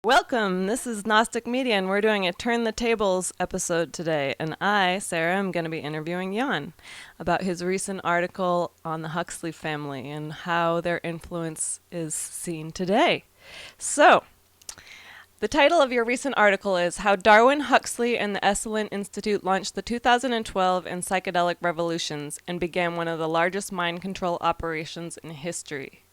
Welcome. This is Gnostic Media, and we're doing a Turn the Tables episode today. And I, Sarah, am going to be interviewing Jan about his recent article on the Huxley family and how their influence is seen today. So, the title of your recent article is How Darwin, Huxley, and the Esalen Institute Launched the 2012 and Psychedelic Revolutions and Began One of the Largest Mind Control Operations in History.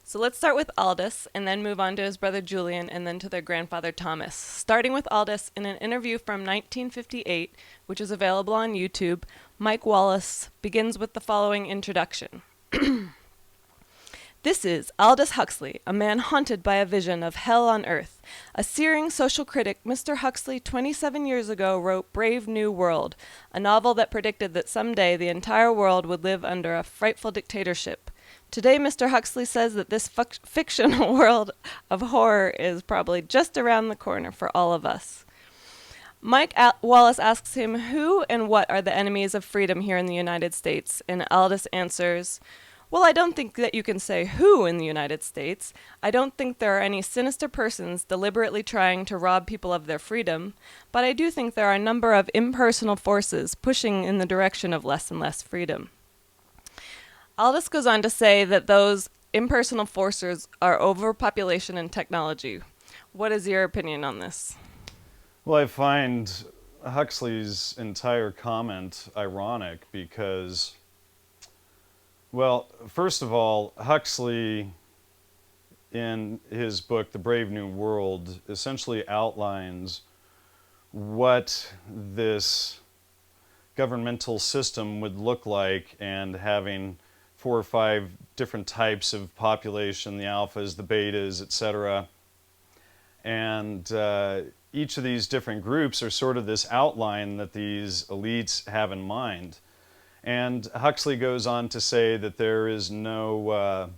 So let's start with Aldous and then move on to his brother Julian and then to their grandfather Thomas. Starting with Aldous, in an interview from 1958, which is available on YouTube, Mike Wallace begins with the following introduction. This is Aldous Huxley, a man haunted by a vision of hell on earth. A searing social critic, Mr. Huxley, 27 years ago, wrote Brave New World, a novel that predicted that someday the entire world would live under a frightful dictatorship. Today, Mr. Huxley says that this fictional world of horror is probably just around the corner for all of us. Wallace asks him who and what are the enemies of freedom here in the United States, and Aldous answers, well, I don't think that you can say who in the United States. I don't think there are any sinister persons deliberately trying to rob people of their freedom, but I do think there are a number of impersonal forces pushing in the direction of less and less freedom. Aldous goes on to say that those impersonal forces are overpopulation and technology. What is your opinion on this? Well, I find Huxley's entire comment ironic because, well, first of all, Huxley, in his book, The Brave New World, essentially outlines what this governmental system would look like, and having 4 or 5 different types of population, the alphas, the betas, etc. And each of these different groups are sort of this outline that these elites have in mind. And Huxley goes on to say that there is no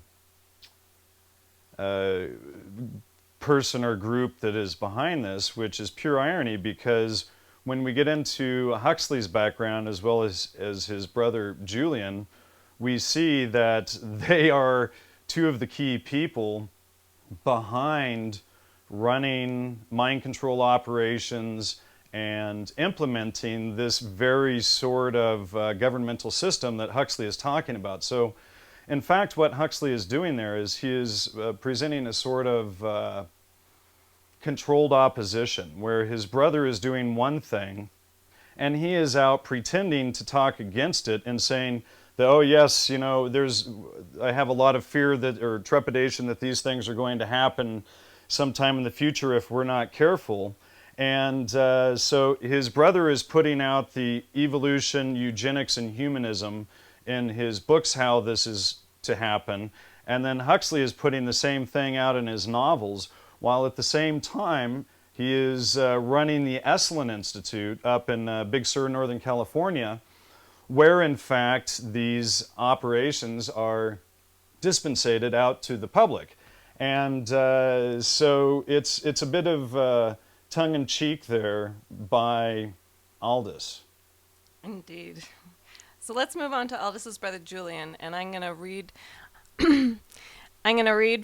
person or group that is behind this, which is pure irony, because when we get into Huxley's background as well as his brother Julian, we see that they are 2 of the key people behind running mind control operations and implementing this very sort of governmental system that Huxley is talking about. So, in fact, what Huxley is doing there is he is presenting a sort of controlled opposition, where his brother is doing one thing, and he is out pretending to talk against it and saying, oh yes, you know, I have a lot of fear that, or trepidation that these things are going to happen sometime in the future if we're not careful. And so his brother is putting out the evolution, eugenics, and humanism in his books, how this is to happen. And then Huxley is putting the same thing out in his novels, while at the same time he is running the Esalen Institute up in Big Sur, Northern California, where in fact these operations are dispensated out to the public. And so it's a bit of tongue-in-cheek there by Aldous. Indeed. So let's move on to Aldous' brother Julian, and I'm going to read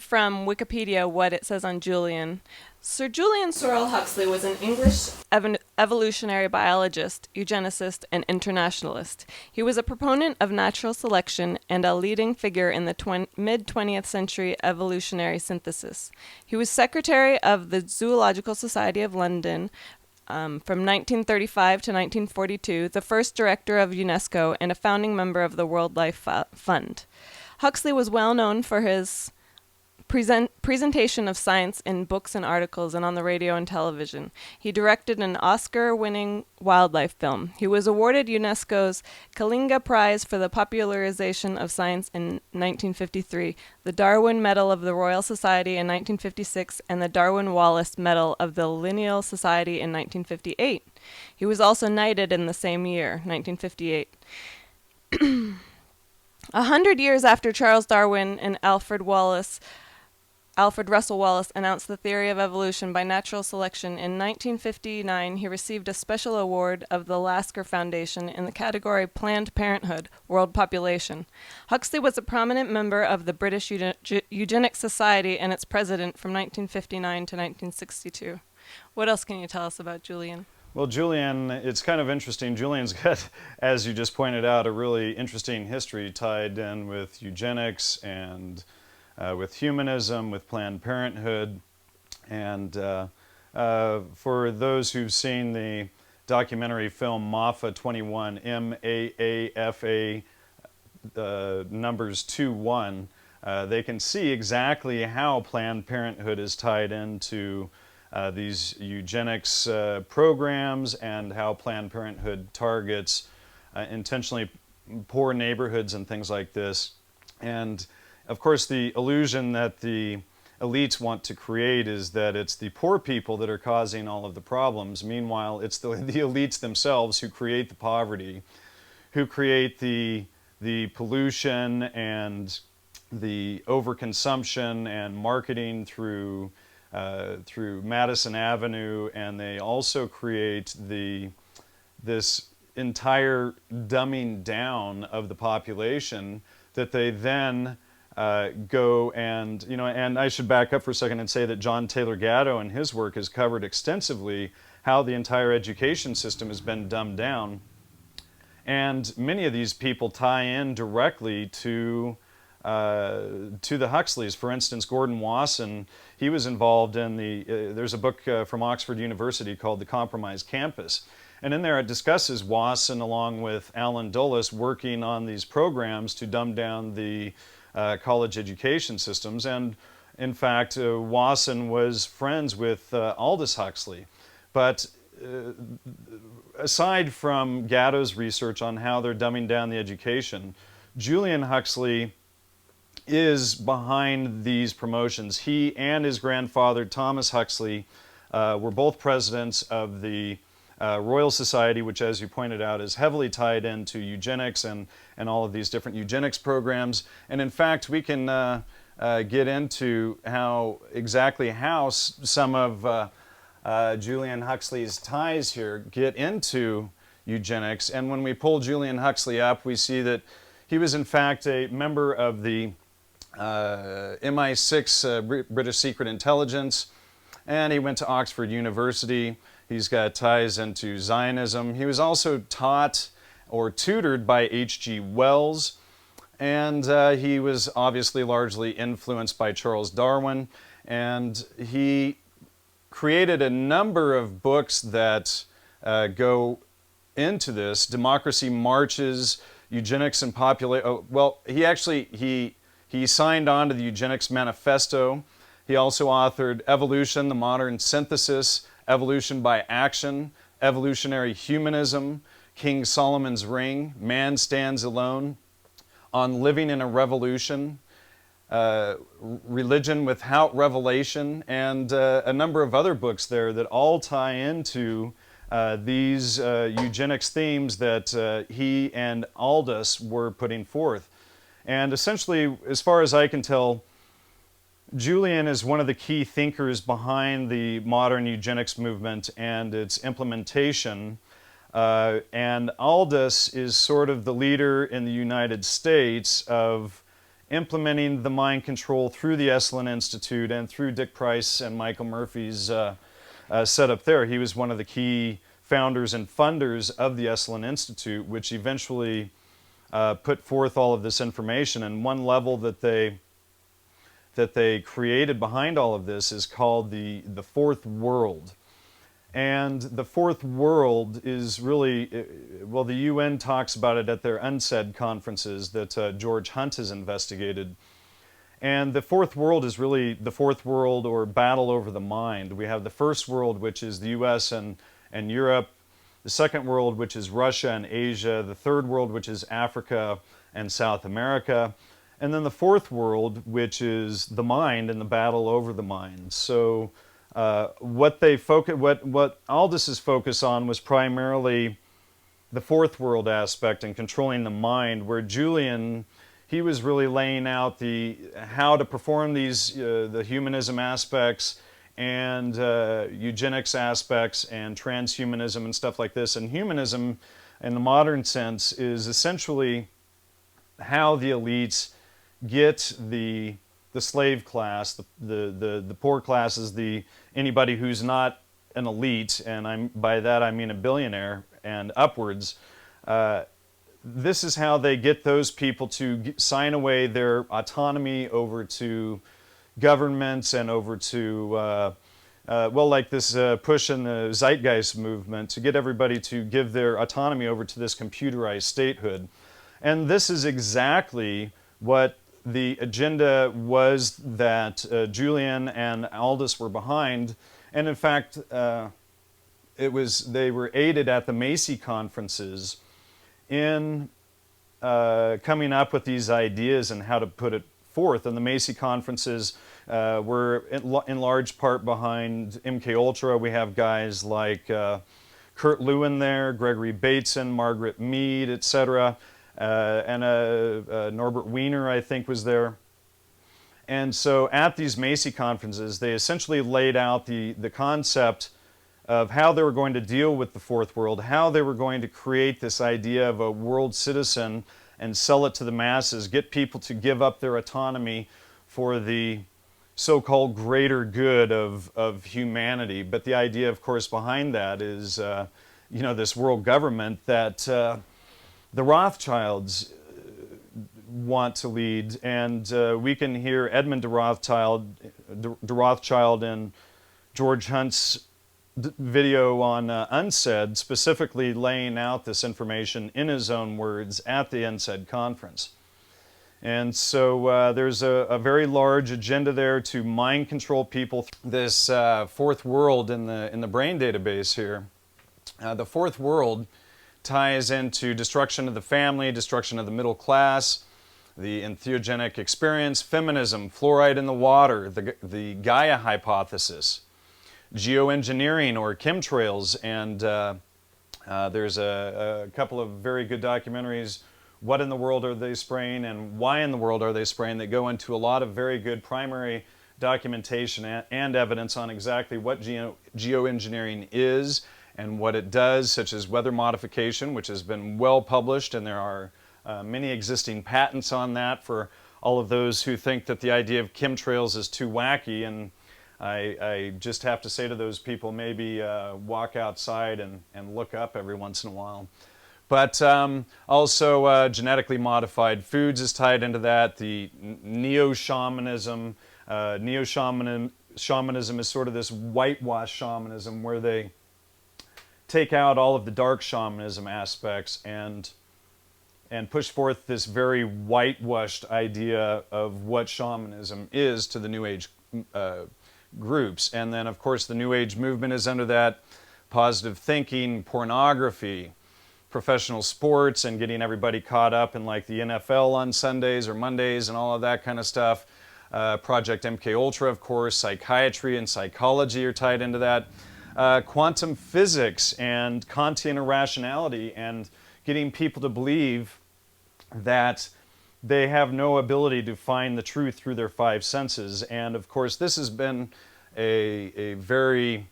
from Wikipedia what it says on Julian. Sir Julian Sorrel Huxley was an English evolutionary biologist, eugenicist, and internationalist. He was a proponent of natural selection and a leading figure in the mid-20th century evolutionary synthesis. He was secretary of the Zoological Society of London from 1935 to 1942, the first director of UNESCO, and a founding member of the World Life Fund. Huxley was well known for his presentation of science in books and articles and on the radio and television. He directed an Oscar-winning wildlife film. He was awarded UNESCO's Kalinga Prize for the popularization of science in 1953, the Darwin Medal of the Royal Society in 1956, and the Darwin-Wallace Medal of the Linneal Society in 1958. He was also knighted in the same year, 1958. 100 years after Charles Darwin and Alfred Wallace Alfred Russel Wallace announced the theory of evolution by natural selection in 1959, he received a special award of the Lasker Foundation in the category Planned Parenthood, World Population. Huxley was a prominent member of the British Eugenics Society and its president from 1959 to 1962. What else can you tell us about Julian? Well, Julian, it's kind of interesting. Julian's got, as you just pointed out, a really interesting history tied in with eugenics and with humanism, with Planned Parenthood. And for those who've seen the documentary film MAFA 21, M-A-A-F-A, numbers 2-1, they can see exactly how Planned Parenthood is tied into these eugenics programs and how Planned Parenthood targets intentionally poor neighborhoods and things like this. And of course, the illusion that the elites want to create is that it's the poor people that are causing all of the problems. Meanwhile, it's the elites themselves who create the poverty, who create the pollution and the overconsumption and marketing through Madison Avenue, and they also create this entire dumbing down of the population that they then go and, and I should back up for a second and say that John Taylor Gatto in his work has covered extensively how the entire education system has been dumbed down. And many of these people tie in directly to the Huxleys. For instance, Gordon Wasson, he was involved in there's a book from Oxford University called The Compromised Campus. And in there it discusses Wasson along with Alan Dulles working on these programs to dumb down the college education systems. And in fact, Wasson was friends with Aldous Huxley. But aside from Gatto's research on how they're dumbing down the education, Julian Huxley is behind these promotions. He and his grandfather, Thomas Huxley, were both presidents of the Royal Society, which, as you pointed out, is heavily tied into eugenics and all of these different eugenics programs. And in fact, we can get into exactly how some of Julian Huxley's ties here get into eugenics. And when we pull Julian Huxley up, we see that he was in fact a member of the MI6, British Secret Intelligence, and he went to Oxford University. He's got ties into Zionism. He was also taught or tutored by H.G. Wells, and he was obviously largely influenced by Charles Darwin, and he created a number of books that go into this. Democracy Marches, Eugenics and Population. Well, he signed on to the Eugenics Manifesto. He also authored Evolution, the Modern Synthesis, Evolution by Action, Evolutionary Humanism, King Solomon's Ring, Man Stands Alone, On Living in a Revolution, Religion Without Revelation, and a number of other books there that all tie into these eugenics themes that he and Aldous were putting forth. And essentially, as far as I can tell, Julian is one of the key thinkers behind the modern eugenics movement and its implementation. And Aldous is sort of the leader in the United States of implementing the mind control through the Esalen Institute and through Dick Price and Michael Murphy's setup there. He was one of the key founders and funders of the Esalen Institute, which eventually put forth all of this information. And one level that they created behind all of this is called the Fourth World. And the Fourth World is really, well, the UN talks about it at their UNCED conferences that George Hunt has investigated. And the Fourth World is really the Fourth World, or battle over the mind. We have the First World, which is the US and Europe. The Second World, which is Russia and Asia. The Third World, which is Africa and South America. And then the Fourth World, which is the mind and the battle over the mind. So what Aldous's focus on was primarily the Fourth World aspect and controlling the mind, where Julian, he was really laying out how to perform these the humanism aspects and eugenics aspects and transhumanism and stuff like this. And humanism, in the modern sense, is essentially how the elites get the slave class, the poor classes, anybody who's not an elite, and by that I mean a billionaire and upwards. This is how they get those people to sign away their autonomy over to governments and over to, well, like this push in the Zeitgeist movement to get everybody to give their autonomy over to this computerized statehood. And this is exactly what the agenda was that Julian and Aldous were behind. And in fact, they were aided at the Macy conferences in coming up with these ideas and how to put it forth. And the Macy conferences were in large part behind MK Ultra. We have guys like Kurt Lewin there, Gregory Bateson, Margaret Mead, etc. And Norbert Wiener, I think, was there. And so at these Macy conferences, they essentially laid out the concept of how they were going to deal with the fourth world, how they were going to create this idea of a world citizen and sell it to the masses, get people to give up their autonomy for the so-called greater good of humanity. But the idea, of course, behind that is, this world government that the Rothschilds want to lead. And we can hear Edmund de Rothschild and George Hunt's video on Unsaid, specifically laying out this information in his own words at the Unsaid conference. And so there's a very large agenda there to mind control people. This fourth world in the brain database here, the fourth world ties into destruction of the family, destruction of the middle class, the entheogenic experience, feminism, fluoride in the water, the Gaia hypothesis, geoengineering or chemtrails, and there's a couple of very good documentaries, What in the World Are They Spraying and Why in the World Are They Spraying, that go into a lot of very good primary documentation and evidence on exactly what geoengineering is and what it does, such as weather modification, which has been well published, and there are many existing patents on that for all of those who think that the idea of chemtrails is too wacky. And I just have to say to those people, maybe walk outside and look up every once in a while. But also genetically modified foods is tied into that. The neo-shamanism. Shamanism is sort of this whitewash shamanism where they take out all of the dark shamanism aspects and push forth this very whitewashed idea of what shamanism is to the New Age groups. And then, of course, the New Age movement is under that. Positive thinking, pornography, professional sports, and getting everybody caught up in like the NFL on Sundays or Mondays and all of that kind of stuff. Project MK Ultra, of course, psychiatry and psychology are tied into that. Quantum physics and Kantian irrationality, and getting people to believe that they have no ability to find the truth through their five senses. And of course, this has been a very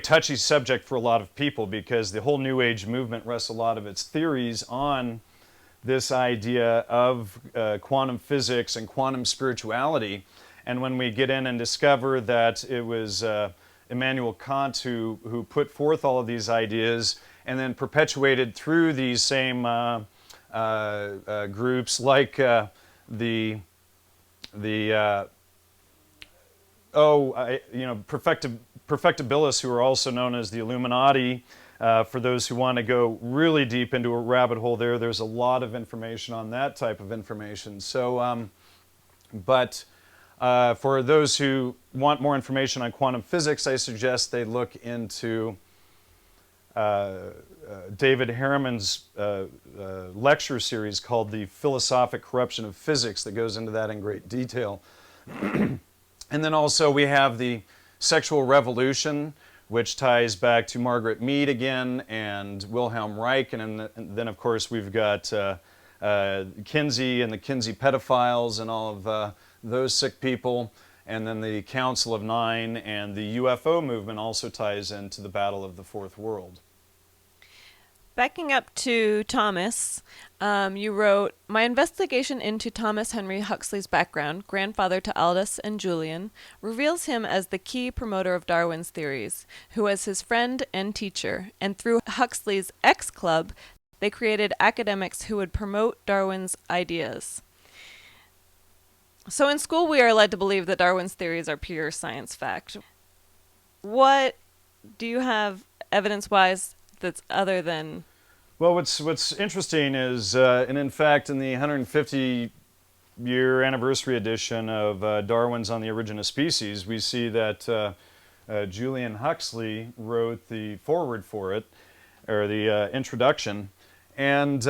touchy subject for a lot of people, because the whole New Age movement rests a lot of its theories on this idea of quantum physics and quantum spirituality. And when we get in and discover that it was Immanuel Kant who put forth all of these ideas and then perpetuated through these same groups like perfectibilists, who are also known as the Illuminati. For those who want to go really deep into a rabbit hole there's a lot of information on that type of information. So, for those who want more information on quantum physics, I suggest they look into David Harriman's lecture series called The Philosophic Corruption of Physics, that goes into that in great detail. And then also we have the sexual revolution, which ties back to Margaret Mead again and Wilhelm Reich. And then of course, we've got Kinsey and the Kinsey pedophiles and all of those sick people. And then the Council of Nine and the UFO movement also ties into the battle of the Fourth World. Backing up to Thomas, you wrote, "My investigation into Thomas Henry Huxley's background, grandfather to Aldous and Julian, reveals him as the key promoter of Darwin's theories, who was his friend and teacher, and through Huxley's X Club, they created academics who would promote Darwin's ideas." So in school, we are led to believe that Darwin's theories are pure science fact. What do you have evidence-wise that's other than... Well, what's interesting is, and in fact, in the 150-year anniversary edition of Darwin's On the Origin of Species, we see that Julian Huxley wrote the foreword for it, or the introduction. And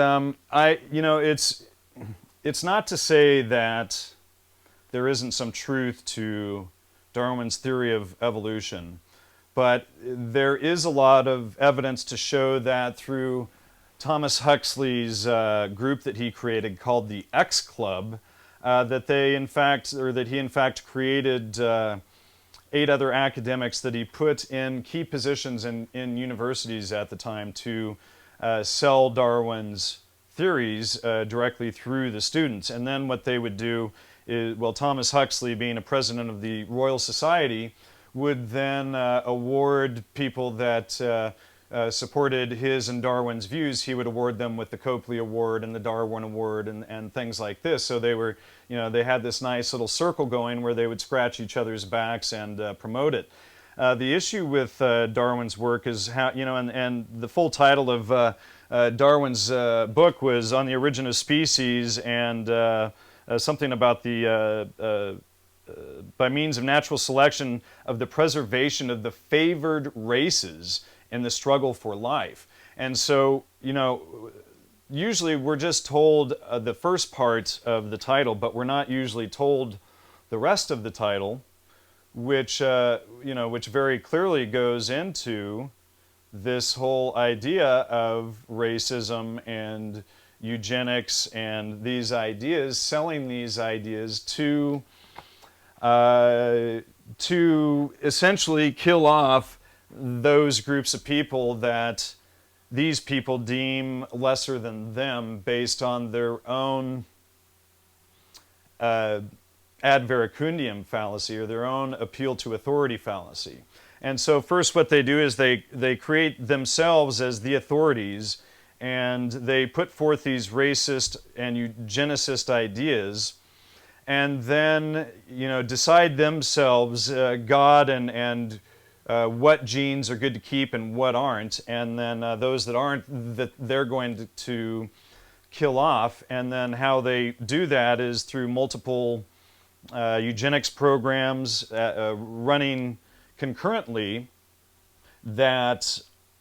it's not to say that there isn't some truth to Darwin's theory of evolution, but there is a lot of evidence to show that through Thomas Huxley's group that he created called the X Club, that he in fact created 8 other academics that he put in key positions in universities at the time to sell Darwin's theories directly through the students. And then what they would do is, well, Thomas Huxley, being a president of the Royal Society, would then award people that supported his and Darwin's views. He would award them with the Copley Award and the Darwin Award and things like this. So they were, they had this nice little circle going where they would scratch each other's backs and promote it. The issue with Darwin's work is how, and the full title of Darwin's book was On the Origin of Species, and something about the by means of natural selection of the preservation of the favored races in the struggle for life. And so, usually we're just told the first part of the title, but we're not usually told the rest of the title, which which very clearly goes into this whole idea of racism and eugenics and these ideas, selling these ideas to essentially kill off those groups of people that these people deem lesser than them based on their own ad verecundium fallacy, or their own appeal to authority fallacy. And so first what they do is they create themselves as the authorities, and they put forth these racist and eugenicist ideas, and then decide themselves God and what genes are good to keep and what aren't, and then those that aren't, that they're going to kill off. And then how they do that is through multiple eugenics programs running concurrently that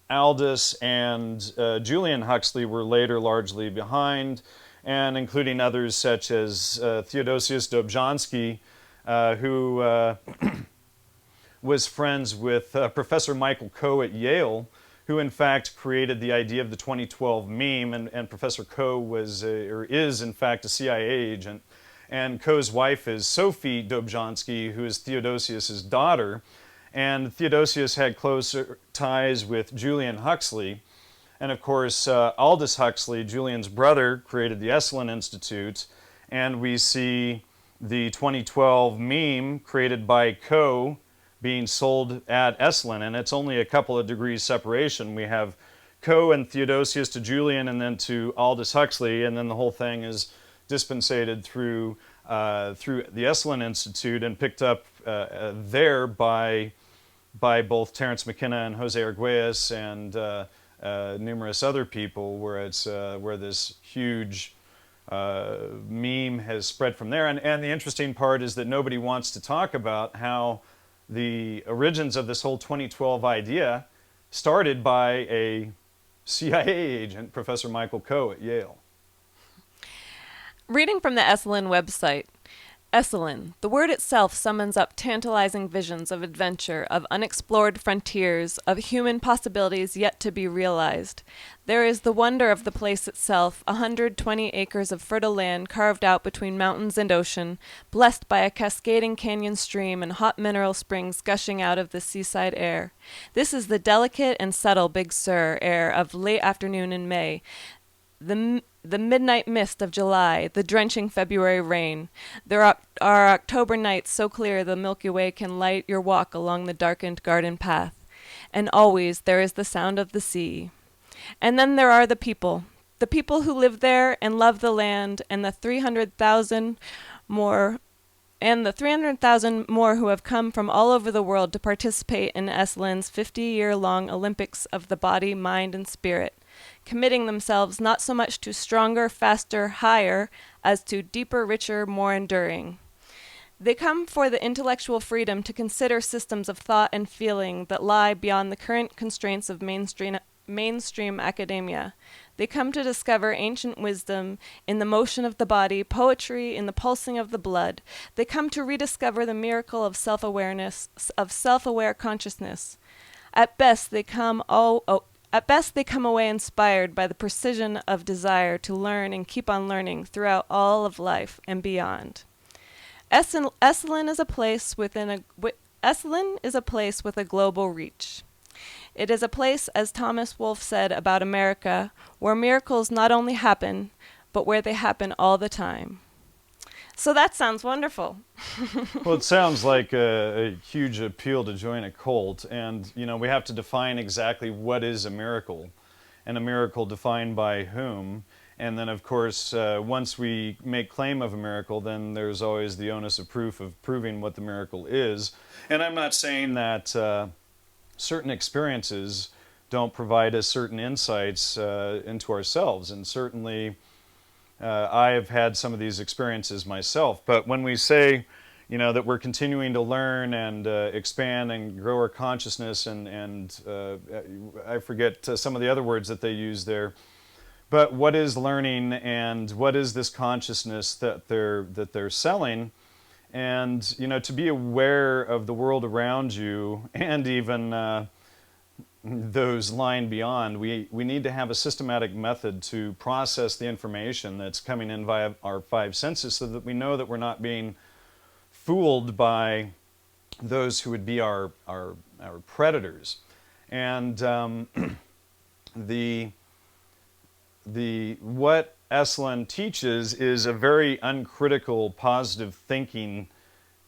Aldous and Julian Huxley were later largely behind, and including others such as Theodosius Dobzhansky, who was friends with Professor Michael Coe at Yale, who in fact created the idea of the 2012 meme, and Professor Coe was, or is in fact, a CIA agent. And Coe's wife is Sophie Dobzhansky, who is Theodosius's daughter. And Theodosius had closer ties with Julian Huxley. And of course, Aldous Huxley, Julian's brother, created the Esalen Institute. And we see the 2012 meme created by Coe being sold at Esalen. And it's only a couple of degrees separation. We have Coe and Theodosius to Julian, and then to Aldous Huxley. And then the whole thing is dispensated through the Esalen Institute and picked up there by both Terence McKenna and Jose Arguelles and numerous other people, where it's where this huge meme has spread from there. And the interesting part is that nobody wants to talk about how the origins of this whole 2012 idea started by a CIA agent, Professor Michael Coe at Yale. Reading from the Esalen website, Esalen. The word itself summons up tantalizing visions of adventure, of unexplored frontiers, of human possibilities yet to be realized. There is the wonder of the place itself, 120 acres of fertile land carved out between mountains and ocean, blessed by a cascading canyon stream and hot mineral springs gushing out of the seaside air. This is the delicate and subtle Big Sur air of late afternoon in May, the midnight mist of July, the drenching February rain. There are October nights so clear the Milky Way can light your walk along the darkened garden path. And always there is the sound of the sea. And then there are the people who live there and love the land, and the 300,000 more who have come from all over the world to participate in Esalen's 50-year-long Olympics of the body, mind, and spirit, committing themselves not so much to stronger, faster, higher, as to deeper, richer, more enduring. They come for the intellectual freedom to consider systems of thought and feeling that lie beyond the current constraints of mainstream academia. They come to discover ancient wisdom in the motion of the body, poetry in the pulsing of the blood. They come to rediscover the miracle of self-awareness, of self-aware consciousness. At best, they come away inspired by the precision of desire to learn and keep on learning throughout all of life and beyond. Esalen is a place with a global reach. It is a place, as Thomas Wolfe said about America, where miracles not only happen, but where they happen all the time. So that sounds wonderful. Well, it sounds like a huge appeal to join a cult, and we have to define exactly what is a miracle, and a miracle defined by whom. And then, of course, once we make claim of a miracle, then there's always the onus of proof of proving what the miracle is. And I'm not saying that certain experiences don't provide us certain insights into ourselves, and certainly I have had some of these experiences myself. But when we say, that we're continuing to learn and expand and grow our consciousness, and I forget some of the other words that they use there. But what is learning, and what is this consciousness that they're selling? And to be aware of the world around you, and even those lying beyond, we need to have a systematic method to process the information that's coming in via our five senses, so that we know that we're not being fooled by those who would be our predators. And what Esalen teaches is a very uncritical, positive thinking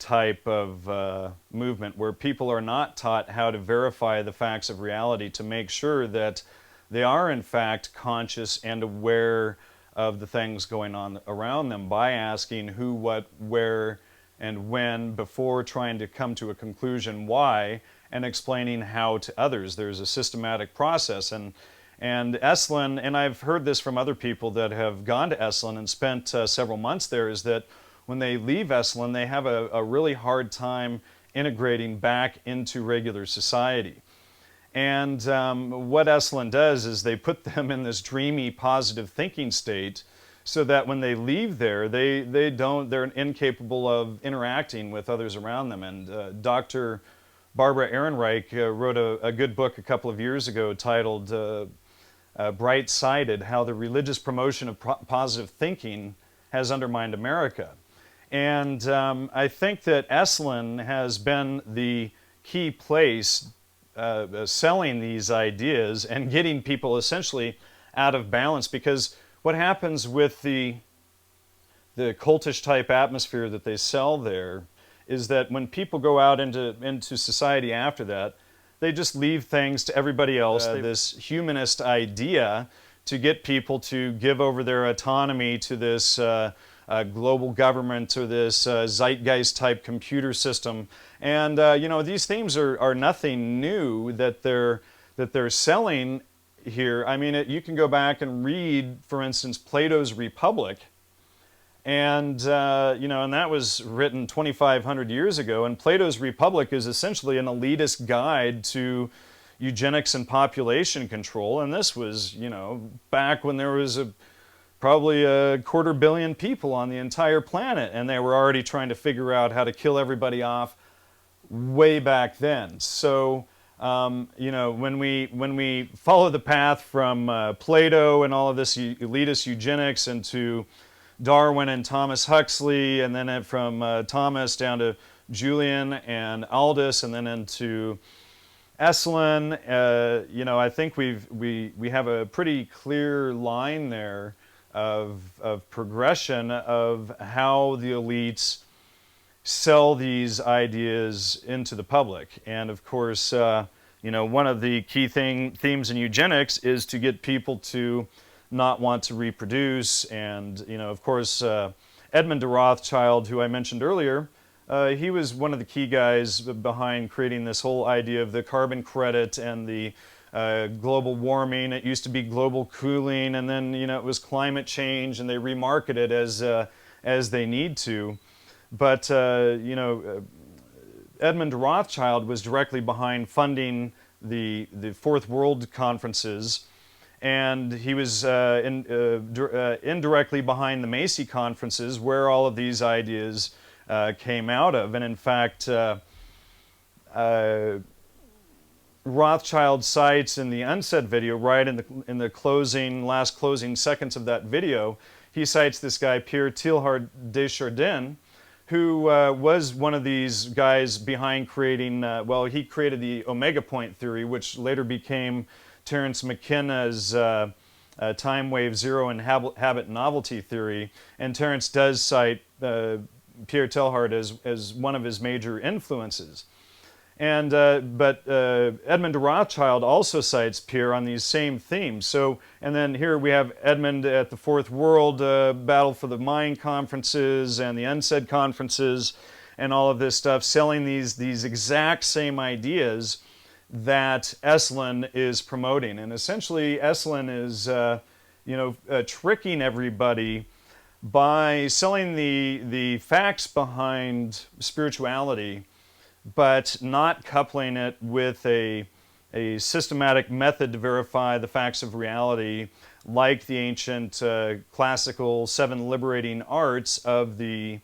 type of movement, where people are not taught how to verify the facts of reality to make sure that they are in fact conscious and aware of the things going on around them, by asking who, what, where, and when, before trying to come to a conclusion why, and explaining how to others. There's a systematic process, and Esalen, and I've heard this from other people that have gone to Esalen and spent several months there, is that when they leave Esalen, they have a really hard time integrating back into regular society. And what Esalen does is they put them in this dreamy, positive thinking state, so that when they leave there, they're incapable of interacting with others around them. And Dr. Barbara Ehrenreich wrote a good book a couple of years ago titled Bright-Sided: How the Religious Promotion of Positive Thinking Has Undermined America. And I think that Esalen has been the key place selling these ideas and getting people essentially out of balance, because what happens with the cultish type atmosphere that they sell there is that when people go out into society after that, they just leave things to everybody else. This humanist idea to get people to give over their autonomy to this global government, or this zeitgeist type computer system. And these themes are nothing new that they're selling here. I mean, you can go back and read, for instance, Plato's Republic, and and that was written 2,500 years ago. And Plato's Republic is essentially an elitist guide to eugenics and population control. And this was, back when there was probably 250 million people on the entire planet, and they were already trying to figure out how to kill everybody off way back then. So, you know, when we follow the path from Plato and all of this elitist eugenics into Darwin and Thomas Huxley, and then from Thomas down to Julian and Aldous, and then into Esalen, you know, I think we have a pretty clear line there of progression of how the elites sell these ideas into the public. And of course, you know, one of the key themes in eugenics is to get people to not want to reproduce. And, you know, of course, Edmund de Rothschild, who I mentioned earlier, he was one of the key guys behind creating this whole idea of the carbon credit and the global warming. It used to be global cooling, and then, you know, it was climate change, and they remarket it as they need to. But, you know, Edmund de Rothschild was directly behind funding the Fourth World Conferences, and he was indirectly behind the Macy Conferences, where all of these ideas came out of. And in fact, Rothschild cites in the unsaid video, right in the last closing seconds of that video, he cites this guy Pierre Teilhard de Chardin, who was one of these guys behind creating, well, he created the omega point theory, which later became Terence McKenna's time wave zero and habit novelty theory. And Terence does cite Pierre Teilhard as one of his major influences. And, but Edmund de Rothschild also cites Pierre on these same themes. So, and then here we have Edmund at the Fourth World Battle for the Mind conferences and the Unsaid conferences and all of this stuff, selling these exact same ideas that Esalen is promoting. And essentially, Esalen is, you know, tricking everybody by selling the facts behind spirituality, but not coupling it with a systematic method to verify the facts of reality, like the ancient classical seven liberating arts of the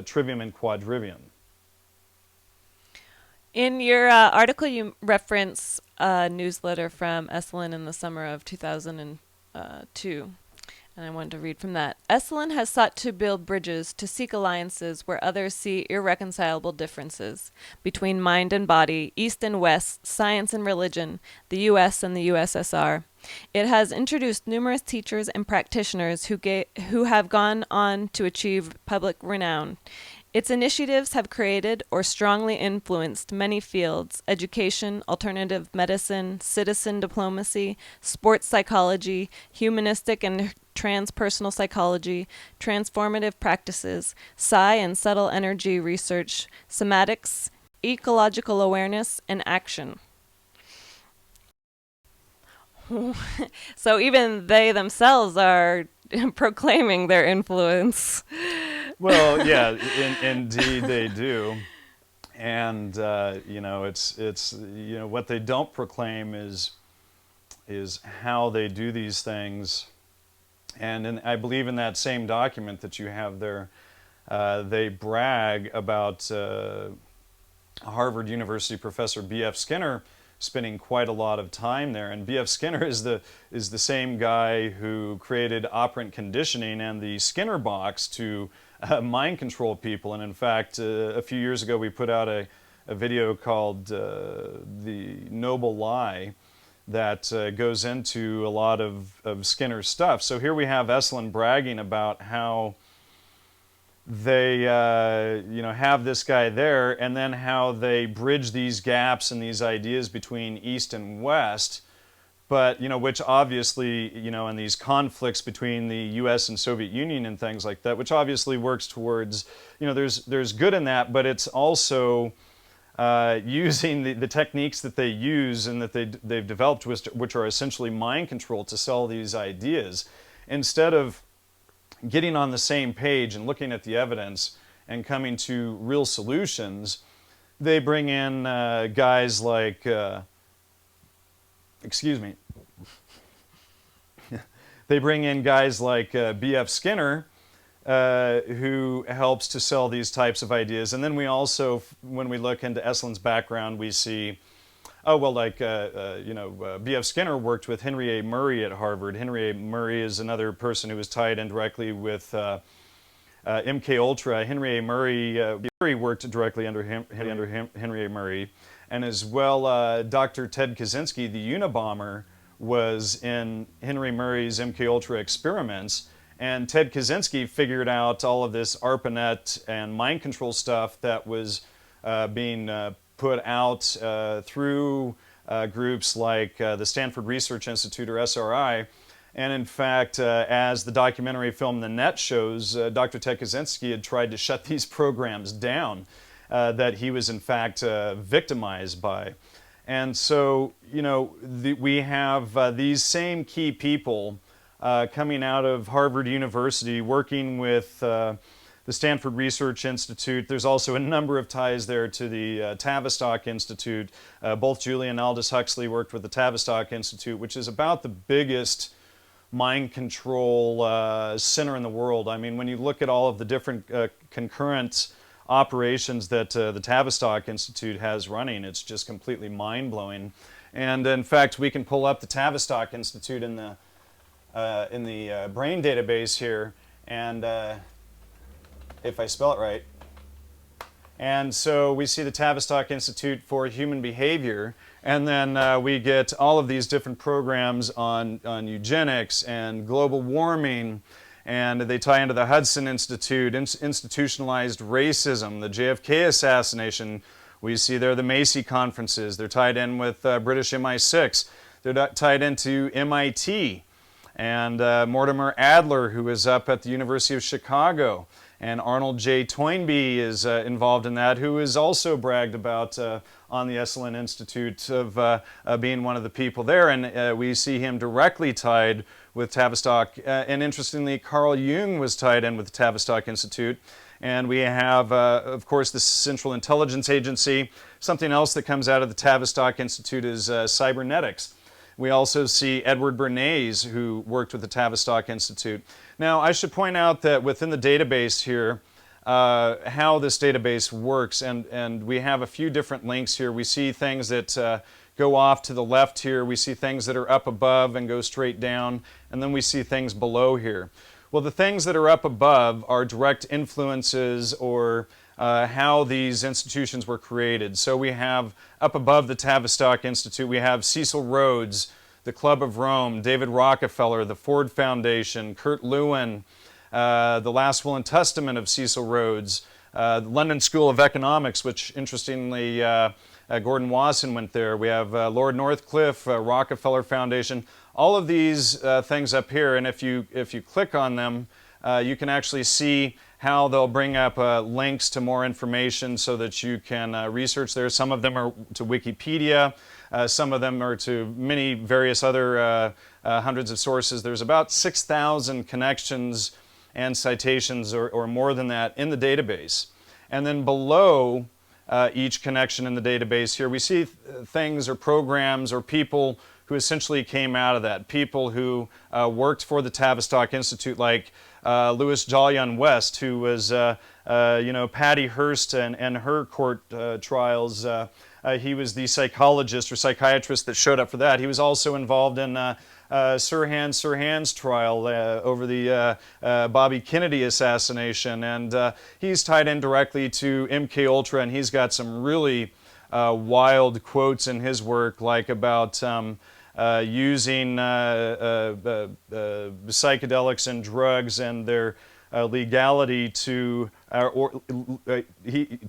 trivium and quadrivium. In your article, you reference a newsletter from Esalen in the summer of 2002. And I wanted to read from that. Esalen has sought to build bridges to seek alliances where others see irreconcilable differences between mind and body, East and West, science and religion, the U.S. and the USSR. It has introduced numerous teachers and practitioners who have gone on to achieve public renown. Its initiatives have created or strongly influenced many fields: education, alternative medicine, citizen diplomacy, sports psychology, humanistic and transpersonal psychology, transformative practices, psi and subtle energy research, somatics, ecological awareness, and action. So even they themselves are proclaiming their influence. Well, yeah, indeed they do. And, you know, it's, you know, what they don't proclaim is how they do these things. And I believe in that same document that you have there, they brag about Harvard University professor B.F. Skinner spending quite a lot of time there. And B.F. Skinner is the same guy who created operant conditioning and the Skinner box to mind control people. And in fact, a few years ago we put out a video called The Noble Lie that goes into a lot of Skinner's stuff. So here we have Esalen bragging about how they you know, have this guy there, and then how they bridge these gaps and these ideas between East and West, but, you know, which obviously, you know, and these conflicts between the U.S. and Soviet Union and things like that, which obviously works towards, you know, there's good in that, but it's also using the techniques that they use and that they've developed, which are essentially mind control, to sell these ideas, instead of getting on the same page and looking at the evidence and coming to real solutions. They bring in guys like, excuse me, They bring in guys like B.F. Skinner, who helps to sell these types of ideas. And then we also, when we look into Esalen's background, we see, oh, well, like, B.F. Skinner worked with Henry A. Murray at Harvard. Henry A. Murray is another person who was tied in directly with MK Ultra. Henry A. Murray worked directly under Henry A. Murray. And as well, Dr. Ted Kaczynski, the Unabomber, was in Henry Murray's MK Ultra experiments. And Ted Kaczynski figured out all of this ARPANET and mind control stuff that was being put out through groups like the Stanford Research Institute, or SRI. And in fact, as the documentary film The Net shows, Dr. Ted Kaczynski had tried to shut these programs down that he was in fact victimized by. And so, we have these same key people coming out of Harvard University, working with the Stanford Research Institute. There's also a number of ties there to the Tavistock Institute. Both Julian and Aldous Huxley worked with the Tavistock Institute, which is about the biggest mind control center in the world. I mean, when you look at all of the different concurrent operations that the Tavistock Institute has running, it's just completely mind-blowing. And in fact, we can pull up the Tavistock Institute in the brain database here, and if I spell it right. And so we see the Tavistock Institute for Human Behavior, and then we get all of these different programs on eugenics and global warming, and they tie into the Hudson Institute, institutionalized racism, the JFK assassination. We see there the Macy conferences. They're tied in with British MI6. They're tied into MIT. And Mortimer Adler, who is up at the University of Chicago. And Arnold J. Toynbee is involved in that, who is also bragged about on the Esalen Institute of being one of the people there. And we see him directly tied with Tavistock. And interestingly, Carl Jung was tied in with the Tavistock Institute. And we have, of course, the Central Intelligence Agency. Something else that comes out of the Tavistock Institute is cybernetics. We also see Edward Bernays, who worked with the Tavistock Institute. Now, I should point out that within the database here, how this database works, and we have a few different links here. We see things that go off to the left here. We see things that are up above and go straight down, and then we see things below here. Well, the things that are up above are direct influences or how these institutions were created. So we have up above the Tavistock Institute, we have Cecil Rhodes, the Club of Rome, David Rockefeller, the Ford Foundation, Kurt Lewin, the Last Will and Testament of Cecil Rhodes, the London School of Economics, which interestingly Gordon Wasson went there. We have Lord Northcliffe, Rockefeller Foundation, all of these things up here, and if you click on them, you can actually see how they'll bring up links to more information so that you can research there. Some of them are to Wikipedia, some of them are to many various other hundreds of sources. There's about 6,000 connections and citations or more than that in the database. And then below each connection in the database here, we see things or programs or people who essentially came out of that. People who worked for the Tavistock Institute, like Louis Jolyon West, who was, Patty Hearst and her court trials. He was the psychologist or psychiatrist that showed up for that. He was also involved in Sirhan's trial over the Bobby Kennedy assassination, and he's tied in directly to MK Ultra, and he's got some really wild quotes in his work, like about using psychedelics and drugs and their legality to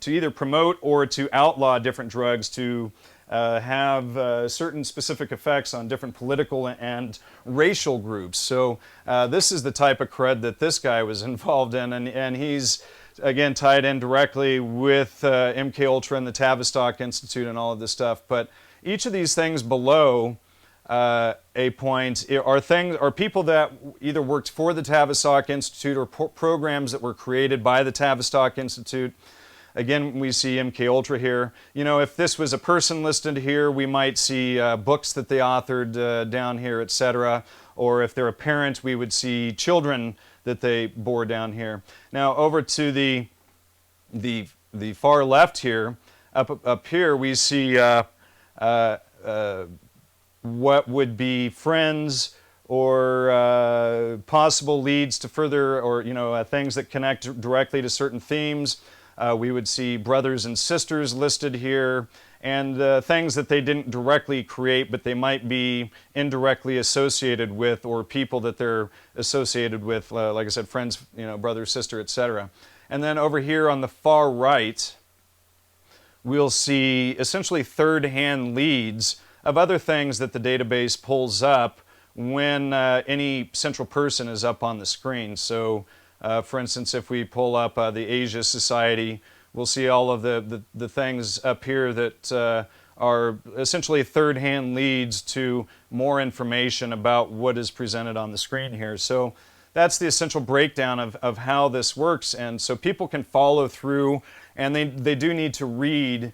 either promote or to outlaw different drugs to have certain specific effects on different political and racial groups. So this is the type of cred that this guy was involved in, and he's again tied in directly with MK Ultra and the Tavistock Institute and all of this stuff. But each of these things below a point are people that either worked for the Tavistock Institute or programs that were created by the Tavistock Institute. Again, we see MK Ultra here. You know, if this was a person listed here, we might see books that they authored down here, etc. or if they're a parent, we would see children that they bore down here. Now over to the far left here, up here we see what would be friends or possible leads to further, or things that connect directly to certain themes. We would see brothers and sisters listed here, and things that they didn't directly create, but they might be indirectly associated with, or people that they're associated with, like I said, friends, brother, sister, etc. And then over here on the far right, we'll see essentially third-hand leads of other things that the database pulls up when any central person is up on the screen. So, for instance, if we pull up the Asia Society, we'll see all of the things up here that are essentially third-hand leads to more information about what is presented on the screen here. So that's the essential breakdown of how this works, and so people can follow through, and they do need to read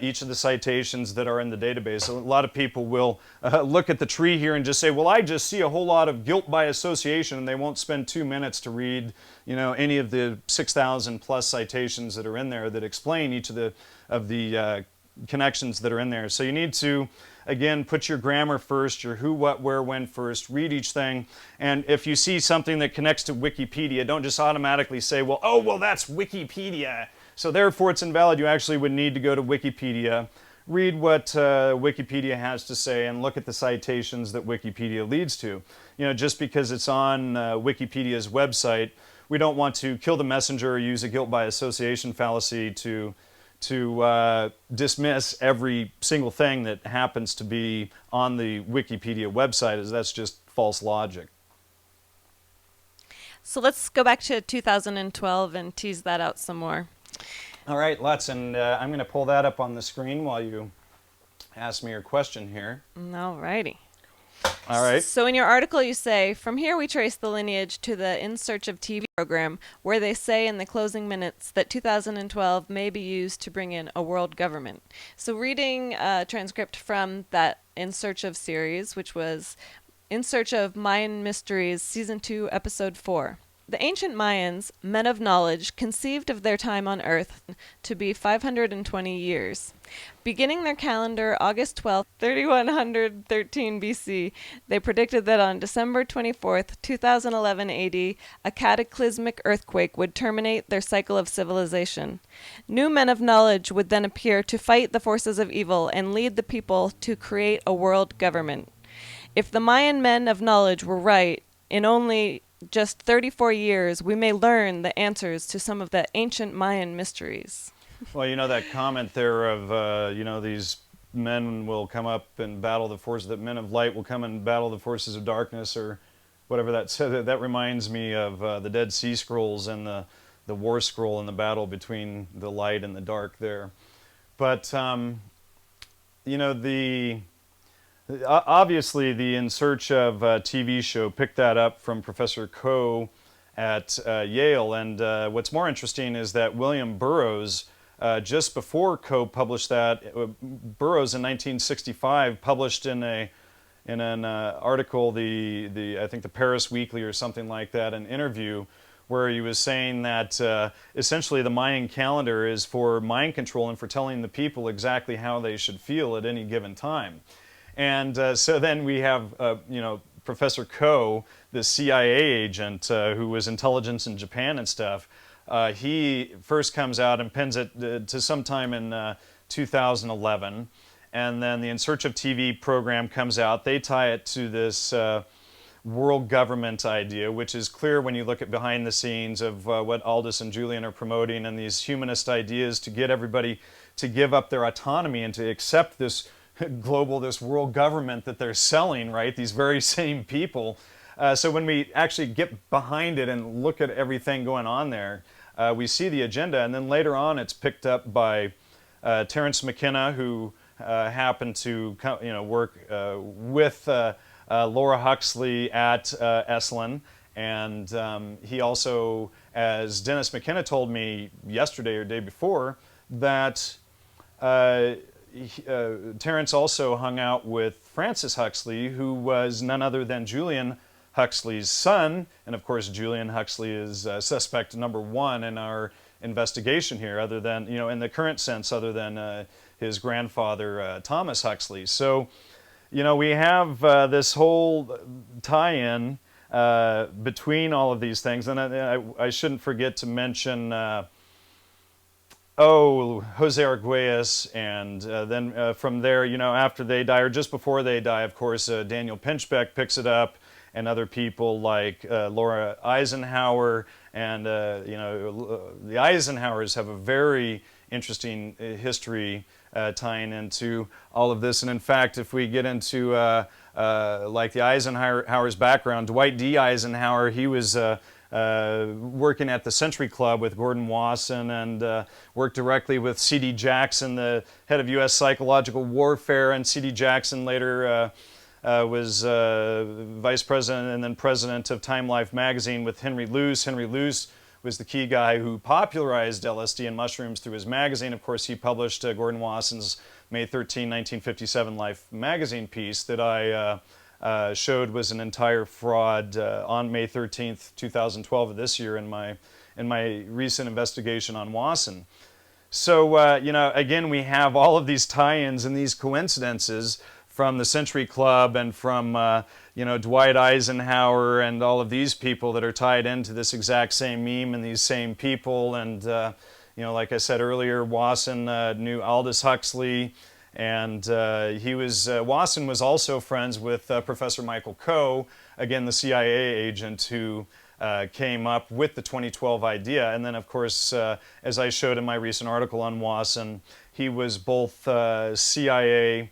each of the citations that are in the database. So a lot of people will look at the tree here and just say, well, I just see a whole lot of guilt by association, and they won't spend 2 minutes to read any of the 6,000 plus citations that are in there that explain each of the connections that are in there. So you need to, again, put your grammar first, your who, what, where, when first, read each thing, and if you see something that connects to Wikipedia, don't just automatically say, well, oh, well, that's Wikipedia, so therefore it's invalid. You actually would need to go to Wikipedia, read what Wikipedia has to say, and look at the citations that Wikipedia leads to. Just because it's on Wikipedia's website, we don't want to kill the messenger or use a guilt by association fallacy to dismiss every single thing that happens to be on the Wikipedia website, as that's just false logic. So let's go back to 2012 and tease that out some more. All right, let's, and I'm going to pull that up on the screen while you ask me your question here. All righty. All right. So in your article you say, from here we trace the lineage to the In Search of TV program, where they say in the closing minutes that 2012 may be used to bring in a world government. So reading a transcript from that In Search of series, which was In Search of Mayan Mysteries, Season 2, Episode 4. The ancient Mayans, men of knowledge, conceived of their time on Earth to be 520 years. Beginning their calendar August 12, 3113 BC, they predicted that on December 24, 2011 AD, a cataclysmic earthquake would terminate their cycle of civilization. New men of knowledge would then appear to fight the forces of evil and lead the people to create a world government. If the Mayan men of knowledge were right, in only just 34 years, we may learn the answers to some of the ancient Mayan mysteries. Well, that comment there of, these men will come up and battle the forces, that men of light will come and battle the forces of darkness, or whatever that said. That reminds me of the Dead Sea Scrolls and the War Scroll and the battle between the light and the dark there. But, obviously, the In Search of TV show picked that up from Professor Coe at Yale, and what's more interesting is that William Burroughs, just before Coe published that, Burroughs in 1965 published in an article, I think the Paris Weekly or something like that, an interview where he was saying that essentially the Mayan calendar is for mind control and for telling the people exactly how they should feel at any given time. And so then we have, Professor Coe, the CIA agent who was intelligence in Japan and stuff. He first comes out and pins it to sometime in 2011. And then the In Search of TV program comes out. They tie it to this world government idea, which is clear when you look at behind the scenes of what Aldous and Julian are promoting, and these humanist ideas to get everybody to give up their autonomy and to accept this this world government that they're selling, right? These very same people. So when we actually get behind it and look at everything going on there, we see the agenda, and then later on it's picked up by Terence McKenna, who happened to work with Laura Huxley at Esalen, and he also, as Dennis McKenna told me yesterday or day before, that Terence also hung out with Francis Huxley, who was none other than Julian Huxley's son. And of course, Julian Huxley is suspect number one in our investigation here, other than, in the current sense, other than his grandfather, Thomas Huxley. So, we have this whole tie-in between all of these things. And I shouldn't forget to mention, Jose Arguelles, and then from there, after they die, or just before they die, of course, Daniel Pinchbeck picks it up, and other people like Laura Eisenhower, and the Eisenhowers have a very interesting history tying into all of this. And in fact, if we get into like the Eisenhower's background, Dwight D. Eisenhower, he was working at the Century Club with Gordon Wasson, and worked directly with C.D. Jackson, the head of U.S. psychological warfare, and C.D. Jackson later was vice president and then president of Time Life magazine with Henry Luce. Henry Luce was the key guy who popularized LSD and mushrooms through his magazine. Of course, he published Gordon Wasson's May 13, 1957 Life magazine piece that I showed was an entire fraud on May 13th, 2012 of this year in my recent investigation on Wasson. So, again, we have all of these tie-ins and these coincidences from the Century Club and from, Dwight Eisenhower and all of these people that are tied into this exact same meme and these same people. And, like I said earlier, Wasson knew Aldous Huxley, and Wasson was also friends with Professor Michael Coe, again, the CIA agent who came up with the 2012 idea. And then, of course, as I showed in my recent article on Wasson, he was both CIA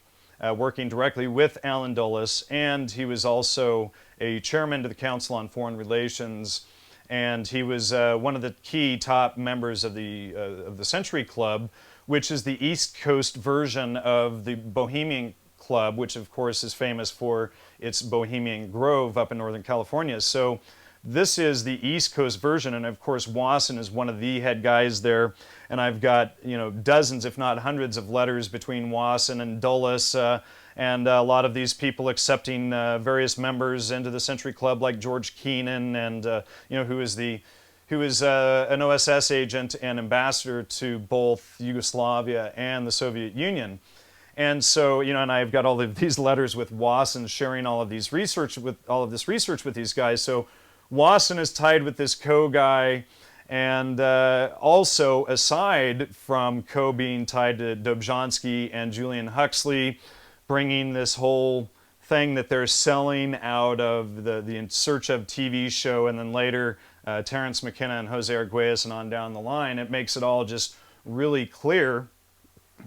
working directly with Allen Dulles, and he was also a chairman to the Council on Foreign Relations, and he was one of the key top members of the Century Club, which is the East Coast version of the Bohemian Club, which of course is famous for its Bohemian Grove up in Northern California. So this is the East Coast version, and of course Wasson is one of the head guys there. And I've got dozens, if not hundreds, of letters between Wasson and Dulles, and a lot of these people accepting various members into the Century Club, like George Keenan, and who is an OSS agent and ambassador to both Yugoslavia and the Soviet Union. And so, and I've got all of these letters with Wasson sharing all of this research with these guys. So Wasson is tied with this Coe guy, and also, aside from Coe being tied to Dobzhansky and Julian Huxley, bringing this whole thing that they're selling out of the In Search of TV show, and then later Terence McKenna and Jose Arguelles and on down the line, it makes it all just really clear.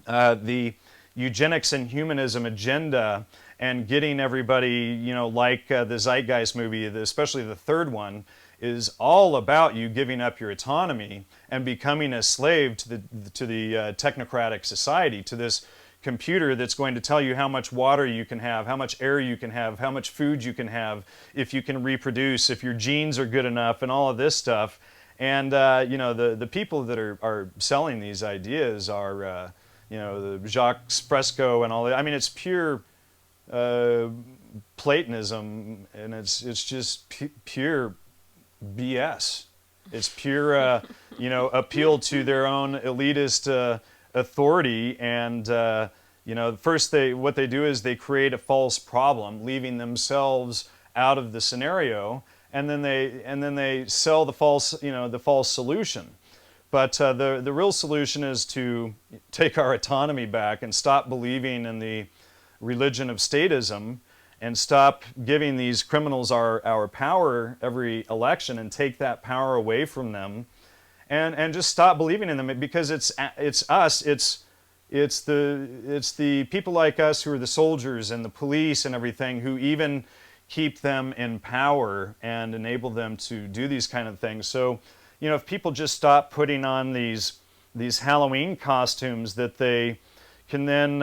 The eugenics and humanism agenda, and getting everybody, like the Zeitgeist movie, especially the third one, is all about you giving up your autonomy and becoming a slave to the technocratic society, to this computer that's going to tell you how much water you can have, how much air you can have, how much food you can have, if you can reproduce, if your genes are good enough, and all of this stuff. And the people that are selling these ideas are the Jacques Fresco and all that. I mean, it's pure Platonism, and it's just pure BS. It's pure, appeal to their own elitist authority, and first what they do is they create a false problem, leaving themselves out of the scenario, and then they sell the false solution. But the real solution is to take our autonomy back and stop believing in the religion of statism, and stop giving these criminals our power every election, and take that power away from them, and just stop believing in them, because it's us, it's the people like us who are the soldiers and the police and everything, who even keep them in power and enable them to do these kind of things. So, if people just stop putting on these Halloween costumes, that they can then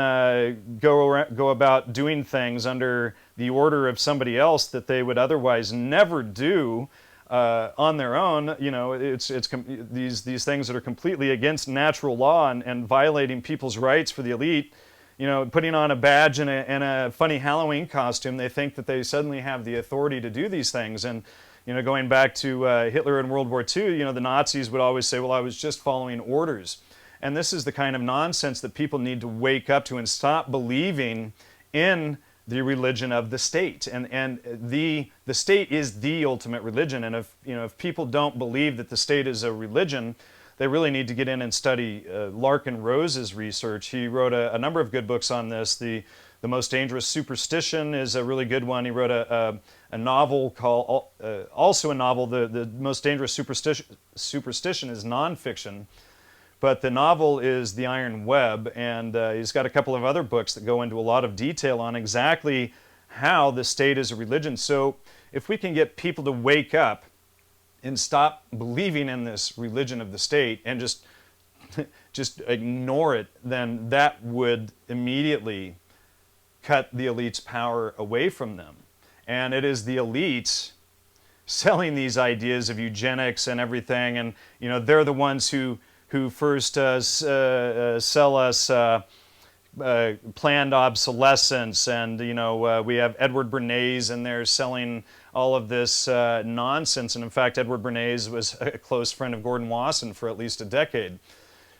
go about doing things under the order of somebody else that they would otherwise never do on their own. It's these things that are completely against natural law and violating people's rights for the elite. putting on a badge and a funny Halloween costume, they think that they suddenly have the authority to do these things. And going back to Hitler in World War II, the Nazis would always say, well, I was just following orders. And this is the kind of nonsense that people need to wake up to and stop believing in the religion of the state. And the state is the ultimate religion. And if people don't believe that the state is a religion, they really need to get in and study Larkin Rose's research. He wrote a number of good books on this. The Most Dangerous Superstition is a really good one. He wrote a novel called, also a novel, The Most Dangerous Superstition is nonfiction, but the novel is The Iron Web, and he's got a couple of other books that go into a lot of detail on exactly how the state is a religion. So if we can get people to wake up and stop believing in this religion of the state and just ignore it, then that would immediately cut the elite's power away from them. And it is the elites selling these ideas of eugenics and everything, and they're the ones who first sell us planned obsolescence, and we have Edward Bernays, and they're selling all of this nonsense. And in fact, Edward Bernays was a close friend of Gordon Wasson for at least a decade.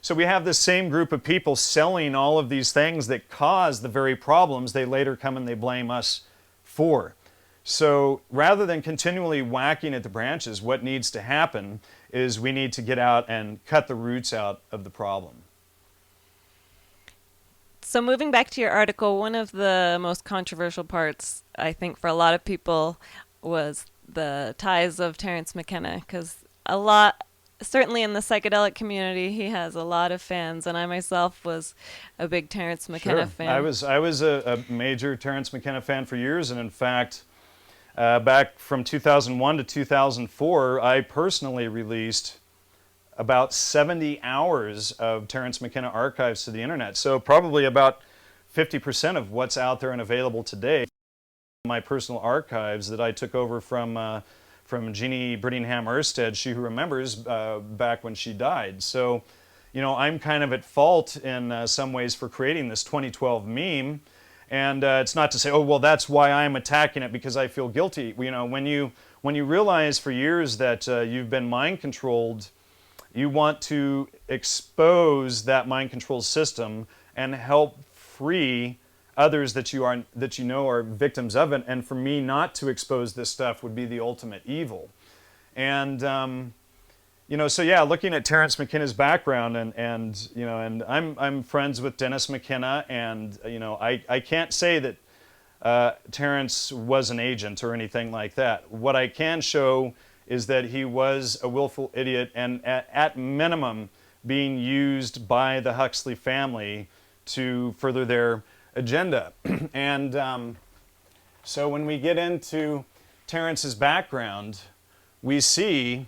So we have this same group of people selling all of these things that cause the very problems they later come and they blame us for. So rather than continually whacking at the branches, what needs to happen is we need to get out and cut the roots out of the problem. So moving back to your article, one of the most controversial parts, I think, for a lot of people was the ties of Terence McKenna, because certainly in the psychedelic community, he has a lot of fans, and I myself was a big Terence McKenna fan. I was a major Terence McKenna fan for years, and in fact, back from 2001 to 2004, I personally released about 70 hours of Terence McKenna archives to the internet. So probably about 50% of what's out there and available today, my personal archives that I took over from Jeannie Brittingham Erstead, she who remembers, back when she died. So, I'm kind of at fault in some ways for creating this 2012 meme. And it's not to say, oh, well, that's why I'm attacking it because I feel guilty. When you realize for years that you've been mind controlled, you want to expose that mind control system and help free others that you know are victims of it. And for me not to expose this stuff would be the ultimate evil. And so yeah, looking at Terence McKenna's background, and I'm friends with Dennis McKenna, and I can't say that Terence was an agent or anything like that. What I can show is that he was a willful idiot, and at minimum being used by the Huxley family to further their agenda. And so when we get into Terence's background, we see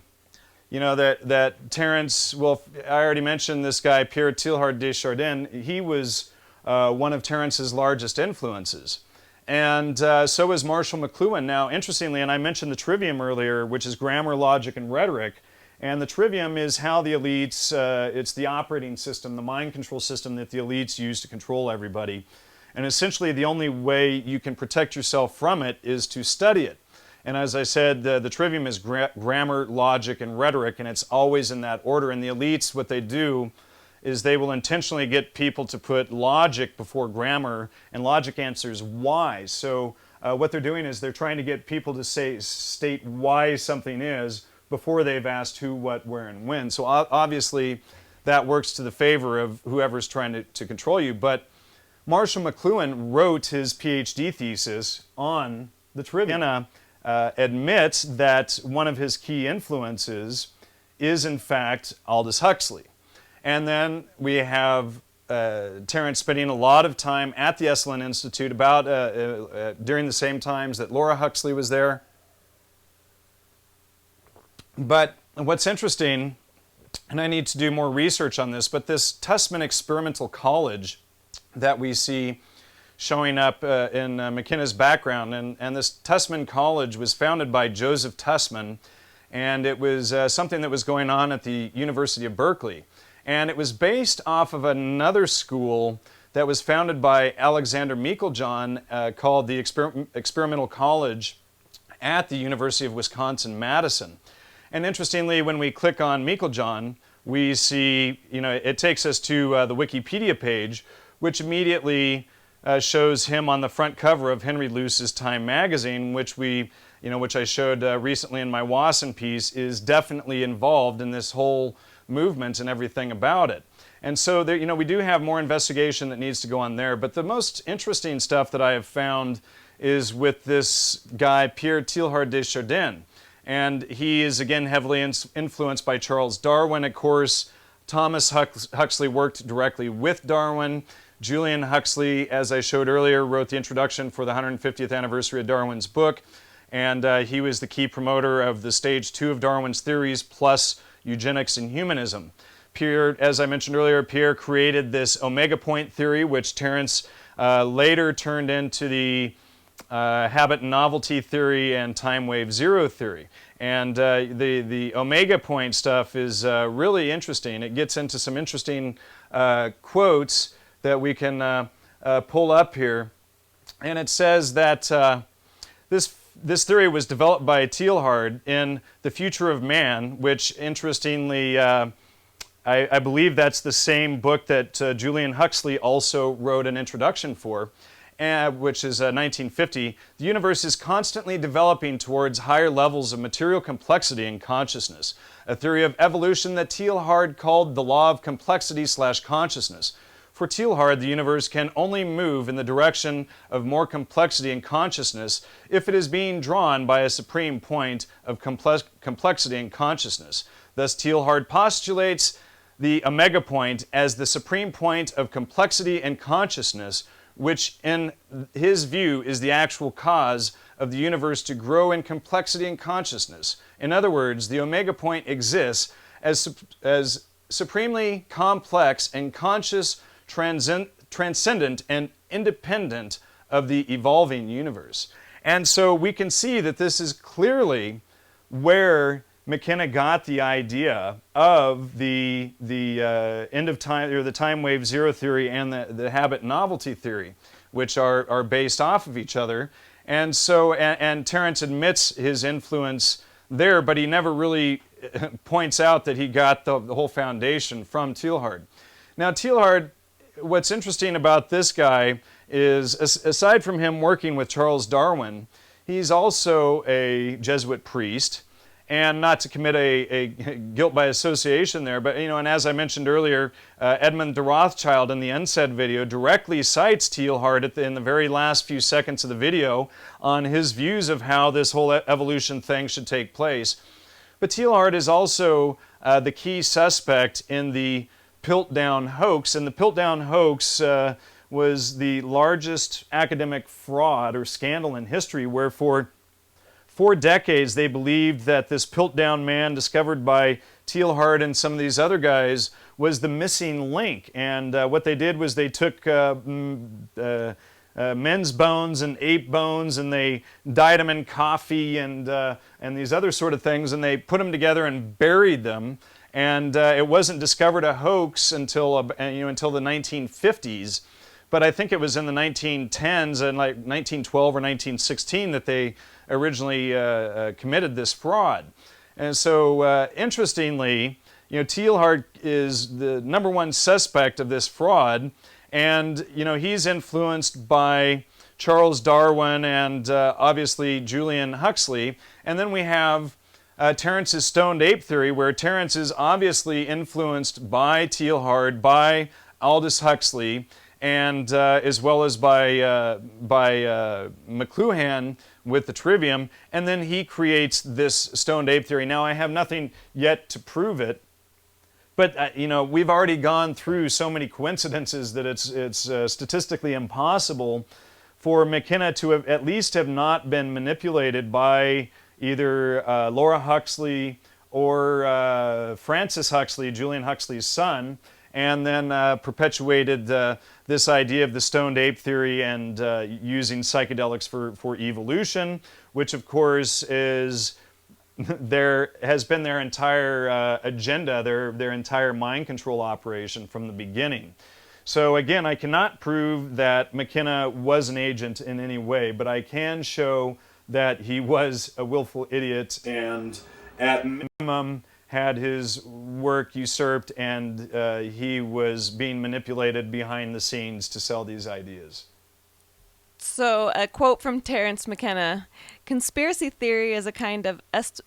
that Terence, well, I already mentioned this guy, Pierre Teilhard de Chardin. He was one of Terence's largest influences. And so is Marshall McLuhan. Now, interestingly, and I mentioned the trivium earlier, which is grammar, logic, and rhetoric. And the trivium is how the elites, it's the operating system, the mind control system that the elites use to control everybody. And essentially, the only way you can protect yourself from it is to study it. And as I said, the trivium is grammar, logic, and rhetoric, and it's always in that order. And the elites, what they do is they will intentionally get people to put logic before grammar, and logic answers why. So what they're doing is they're trying to get people to state why something is before they've asked who, what, where, and when. So obviously that works to the favor of whoever's trying to control you. But Marshall McLuhan wrote his PhD thesis on the trivium. Admits that one of his key influences is in fact Aldous Huxley. And then we have Terence spending a lot of time at the Esalen Institute about during the same times that Laura Huxley was there. But what's interesting, and I need to do more research on this, but this Tussman Experimental College that we see showing up in McKenna's background, and this Tussman College was founded by Joseph Tussman, and it was something that was going on at the University of Berkeley. And it was based off of another school that was founded by Alexander Meiklejohn called the Experimental College at the University of Wisconsin-Madison. And interestingly, when we click on Meiklejohn, we see, it takes us to the Wikipedia page, which immediately shows him on the front cover of Henry Luce's Time magazine, which I showed recently in my Wasson piece, is definitely involved in this whole movement and everything about it. And so there, we do have more investigation that needs to go on there, but the most interesting stuff that I have found is with this guy, Pierre Teilhard de Chardin. And he is, again, heavily influenced by Charles Darwin. Of course, Thomas Huxley worked directly with Darwin. Julian Huxley, as I showed earlier, wrote the introduction for the 150th anniversary of Darwin's book. And he was the key promoter of the stage 2 of Darwin's theories, plus eugenics and humanism. Pierre, as I mentioned earlier, Pierre created this omega point theory, which Terence later turned into the habit and novelty theory and time wave zero theory. And the omega point stuff is really interesting. It gets into some interesting quotes that we can pull up here. And it says that this theory was developed by Teilhard in The Future of Man, which interestingly, I believe that's the same book that Julian Huxley also wrote an introduction for, which is 1950. The universe is constantly developing towards higher levels of material complexity and consciousness, a theory of evolution that Teilhard called the law of complexity/consciousness. For Teilhard, the universe can only move in the direction of more complexity and consciousness if it is being drawn by a supreme point of complexity and consciousness. Thus, Teilhard postulates the omega point as the supreme point of complexity and consciousness, which in his view is the actual cause of the universe to grow in complexity and consciousness. In other words, the omega point exists as supremely complex and conscious, transcendent and independent of the evolving universe. And so we can see that this is clearly where McKenna got the idea of the end of time, or the time wave zero theory, and the habit novelty theory, which are based off of each other. And so, and Terence admits his influence there, but he never really points out that he got the whole foundation from Teilhard. Now, Teilhard, what's interesting about this guy is, aside from him working with Charles Darwin, he's also a Jesuit priest. And not to commit a guilt by association there, but, and as I mentioned earlier, Edmund de Rothschild in the Unsaid video directly cites Teilhard in the very last few seconds of the video on his views of how this whole evolution thing should take place. But Teilhard is also the key suspect in the Piltdown hoax, and the Piltdown hoax was the largest academic fraud or scandal in history, where for 4 decades they believed that this Piltdown man discovered by Teilhard and some of these other guys was the missing link. And what they did was they took men's bones and ape bones, and they dyed them in coffee and these other sort of things, and they put them together and buried them. And it wasn't discovered a hoax until the 1950s. But I think it was in the 1910s, and like 1912 or 1916, that they originally committed this fraud. And so, interestingly, Teilhard is the #1 suspect of this fraud, and he's influenced by Charles Darwin and obviously Julian Huxley. And then we have Terence's stoned ape theory, where Terence is obviously influenced by Teilhard, by Aldous Huxley, and as well as by McLuhan with the trivium, and then he creates this stoned ape theory. Now, I have nothing yet to prove it, but we've already gone through so many coincidences that it's statistically impossible for McKenna to at least have not been manipulated by either Laura Huxley or Francis Huxley, Julian Huxley's son, and then perpetuated this idea of the stoned ape theory and using psychedelics for evolution, which of course has been their entire agenda, their entire mind control operation from the beginning. So again, I cannot prove that McKenna was an agent in any way, but I can show that he was a willful idiot and at minimum had his work usurped, and he was being manipulated behind the scenes to sell these ideas. So, a quote from Terence McKenna: "Conspiracy theory is a kind of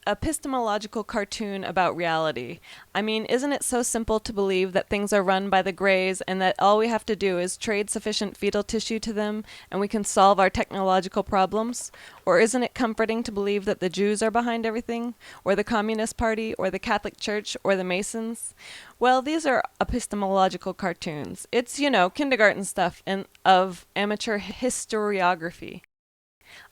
epistemological cartoon about reality. I mean, isn't it so simple to believe that things are run by the Greys and that all we have to do is trade sufficient fetal tissue to them and we can solve our technological problems? Or isn't it comforting to believe that the Jews are behind everything? Or the Communist Party? Or the Catholic Church? Or the Masons? Well, these are epistemological cartoons. It's, kindergarten stuff of amateur historiography.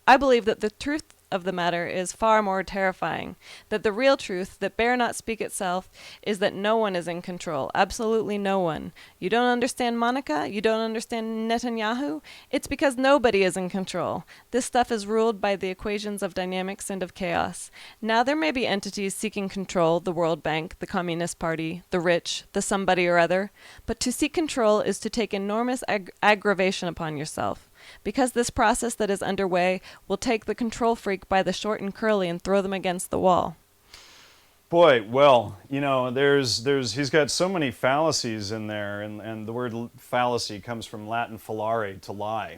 I believe that the truth of the matter is far more terrifying, that the real truth, that bear not speak itself, is that no one is in control, absolutely no one. You don't understand Monica? You don't understand Netanyahu? It's because nobody is in control. This stuff is ruled by the equations of dynamics and of chaos. Now there may be entities seeking control, the World Bank, the Communist Party, the rich, the somebody or other, but to seek control is to take enormous aggravation upon yourself. Because this process that is underway will take the control freak by the short and curly and throw them against the wall." Boy, well, he's got so many fallacies in there, and the word fallacy comes from Latin fallare, to lie.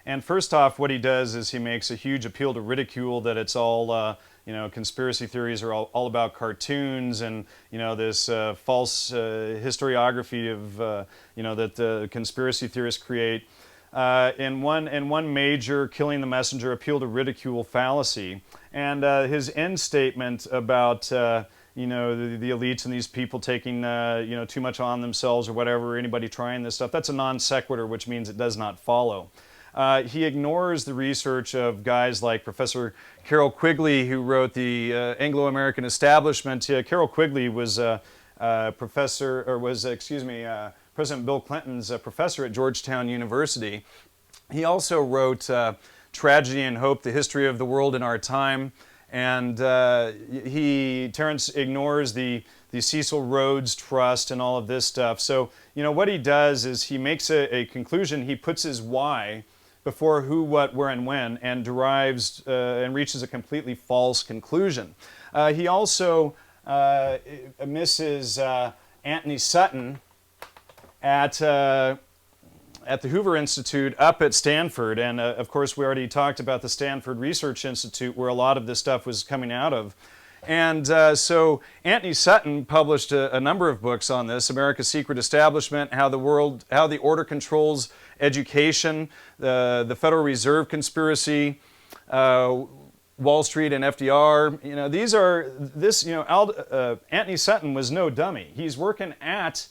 And first off, what he does is he makes a huge appeal to ridicule, that it's all, conspiracy theories are all about cartoons and, this false historiography of, that the conspiracy theorists create. In one major killing the messenger appeal to ridicule fallacy, and his end statement about the elites and these people taking too much on themselves or whatever, anybody trying this stuff, that's a non sequitur, which means it does not follow. He ignores the research of guys like Professor Carroll Quigley, who wrote the Anglo-American Establishment. Carroll Quigley was President Bill Clinton's professor at Georgetown University. He also wrote Tragedy and Hope, The History of the World in Our Time, and Terence ignores the Cecil Rhodes Trust and all of this stuff. So, what he does is he makes a conclusion, he puts his why before who, what, where, and when, and derives and reaches a completely false conclusion. He also misses Anthony Sutton at the Hoover Institute up at Stanford, and of course we already talked about the Stanford Research Institute where a lot of this stuff was coming out of. And so Anthony Sutton published a number of books on this: America's Secret Establishment, How the Order Controls Education, the Federal Reserve Conspiracy, Wall Street and FDR. Anthony Sutton was no dummy. He's working at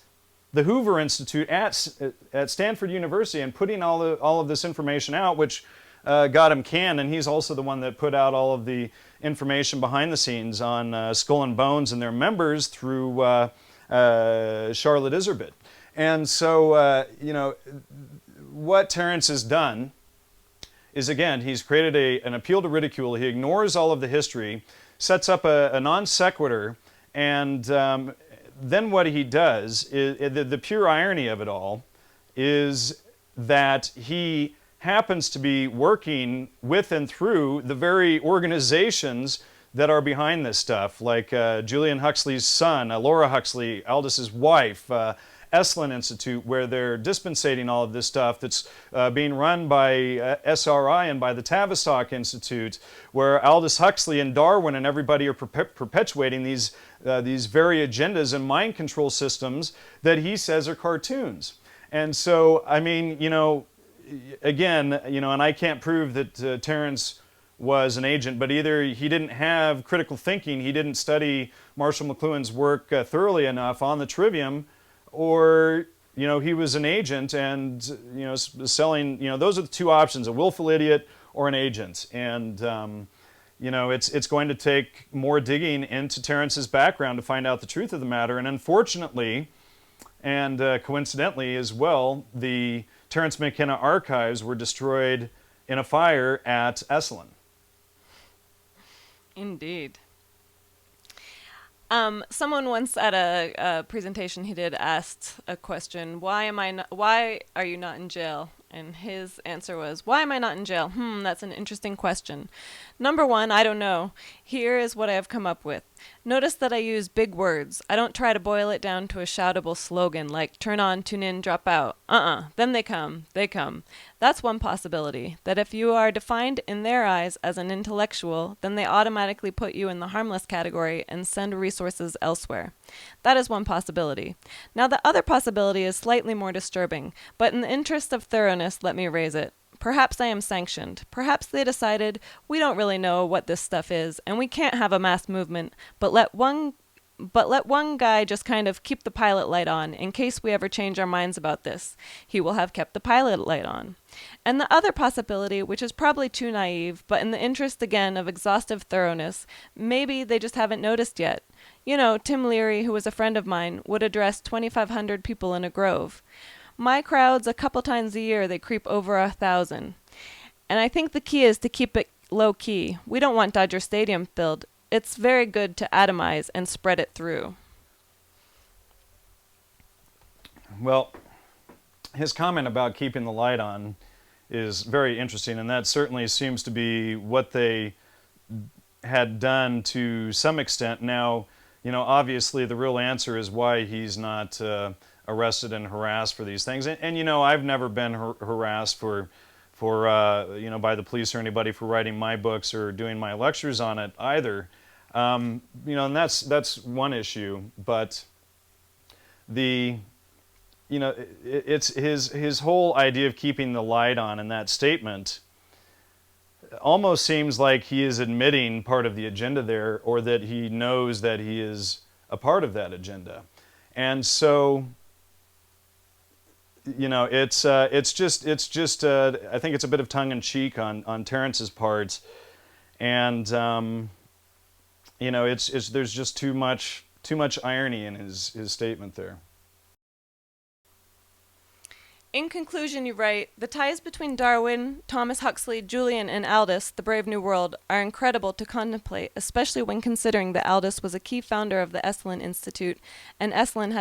the Hoover Institute at Stanford University and putting all of this information out, which got him canned, and he's also the one that put out all of the information behind the scenes on Skull and Bones and their members through Charlotte Iserbyt. And so, what Terence has done is, again, he's created an appeal to ridicule. He ignores all of the history, sets up a non sequitur, and then what he does, the pure irony of it all, is that he happens to be working with and through the very organizations that are behind this stuff, like Julian Huxley's son, Laura Huxley, Aldous' wife, Esalen Institute, where they're dispensating all of this stuff that's being run by SRI and by the Tavistock Institute, where Aldous Huxley and Darwin and everybody are perpetuating these very agendas and mind control systems that he says are cartoons. And so, I mean, again, and I can't prove that Terence was an agent, but either he didn't have critical thinking, he didn't study Marshall McLuhan's work thoroughly enough on the trivium, or he was an agent and selling. Those are the two options: a willful idiot or an agent. And it's going to take more digging into Terence's background to find out the truth of the matter. And unfortunately, and coincidentally as well, the Terence McKenna archives were destroyed in a fire at Esalen. Indeed. Someone once at a presentation he did asked a question, why are you not in jail? And his answer was, why am I not in jail? That's an interesting question. Number one, I don't know. Here is what I have come up with. Notice that I use big words. I don't try to boil it down to a shoutable slogan like turn on, tune in, drop out. Then they come. They come. That's one possibility, that if you are defined in their eyes as an intellectual, then they automatically put you in the harmless category and send resources elsewhere. That is one possibility. Now the other possibility is slightly more disturbing, but in the interest of thoroughness, let me raise it. Perhaps I am sanctioned. Perhaps they decided, we don't really know what this stuff is, and we can't have a mass movement, but let one guy just kind of keep the pilot light on in case we ever change our minds about this. He will have kept the pilot light on. And the other possibility, which is probably too naive, but in the interest again of exhaustive thoroughness, maybe they just haven't noticed yet. You know, Tim Leary, who was a friend of mine, would address 2,500 people in a grove. My crowds, a couple times a year, they creep over 1,000. And I think the key is to keep it low key. We don't want Dodger Stadium filled. It's very good to atomize and spread it through. Well, his comment about keeping the light on is very interesting, and that certainly seems to be what they had done to some extent. Now, you know, obviously the real answer is why he's not arrested and harassed for these things. And you know, I've never been harassed for you know, by the police or anybody for writing my books or doing my lectures on it either. You know, and that's one issue. But the, you know, it's his whole idea of keeping the light on in that statement almost seems like he is admitting part of the agenda there, or that he knows that he is a part of that agenda. And so, you know, it's just I think it's a bit of tongue-in-cheek on Terence's part, and you know, there's just too much irony in his statement there. In conclusion, you write, the ties between Darwin, Thomas Huxley, Julian, and Aldous, the Brave New World, are incredible to contemplate, especially when considering that Aldous was a key founder of the Esalen Institute, and Esalen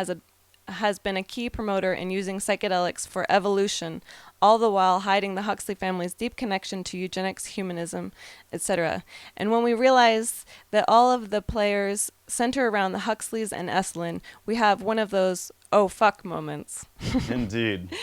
has been a key promoter in using psychedelics for evolution, all the while hiding the Huxley family's deep connection to eugenics, humanism, etc. And when we realize that all of the players center around the Huxleys and Esalen, we have one of those oh fuck moments. Indeed.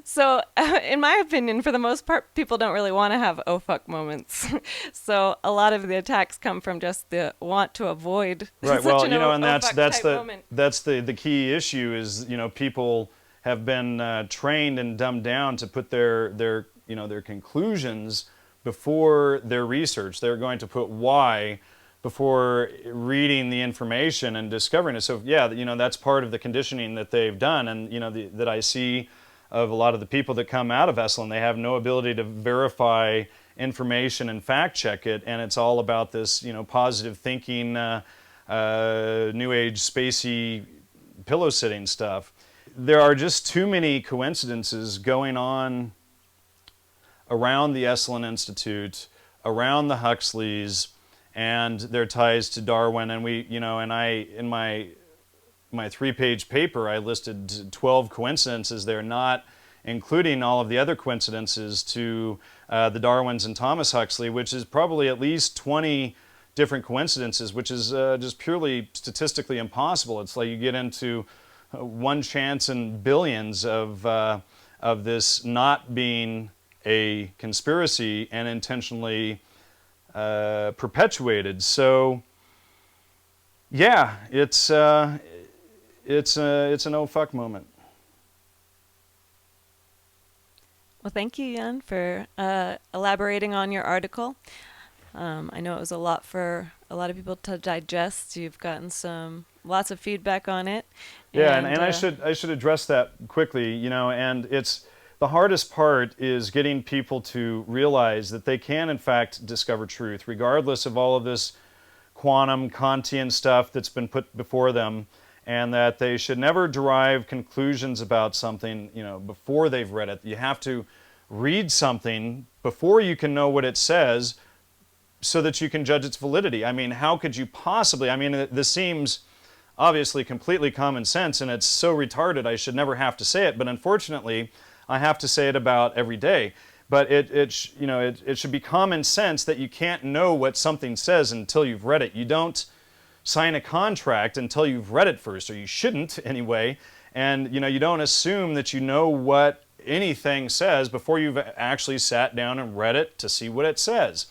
So, in my opinion, for the most part, people don't really want to have oh fuck moments. So, a lot of the attacks come from just the want to avoid. Right. Such well, an you know, and that's moment. the key issue is, you know, people have been trained and dumbed down to put their you know, their conclusions before their research. They're going to put why before reading the information and discovering it. So yeah, you know, that's part of the conditioning that they've done, and you know, that I see of a lot of the people that come out of Esalen. They have no ability to verify information and fact check it, and it's all about this, you know, positive thinking, new age spacey pillow sitting stuff. There are just too many coincidences going on around the Esalen Institute, around the Huxleys, and their ties to Darwin. And we, you know, and I, in my 3-page paper, I listed 12 coincidences there, not including all of the other coincidences to the Darwins and Thomas Huxley, which is probably at least 20 different coincidences, which is just purely statistically impossible. It's like you get into one chance in billions of this not being a conspiracy and intentionally perpetuated. So yeah, it's an oh fuck moment. Well, thank you, Jan, for elaborating on your article. I know it was a lot for a lot of people to digest. You've gotten lots of feedback on it. Yeah, and I should address that quickly, you know, and it's the hardest part is getting people to realize that they can in fact discover truth, regardless of all of this quantum Kantian stuff that's been put before them, and that they should never derive conclusions about something, you know, before they've read it. You have to read something before you can know what it says, so that you can judge its validity. I mean, how could you possibly, I mean, this seems obviously completely common sense, and it's so retarded I should never have to say it, but unfortunately I have to say it about every day. But it should be common sense that you can't know what something says until you've read it. You don't sign a contract until you've read it first, or you shouldn't anyway. And you don't assume that you know what anything says before you've actually sat down and read it to see what it says.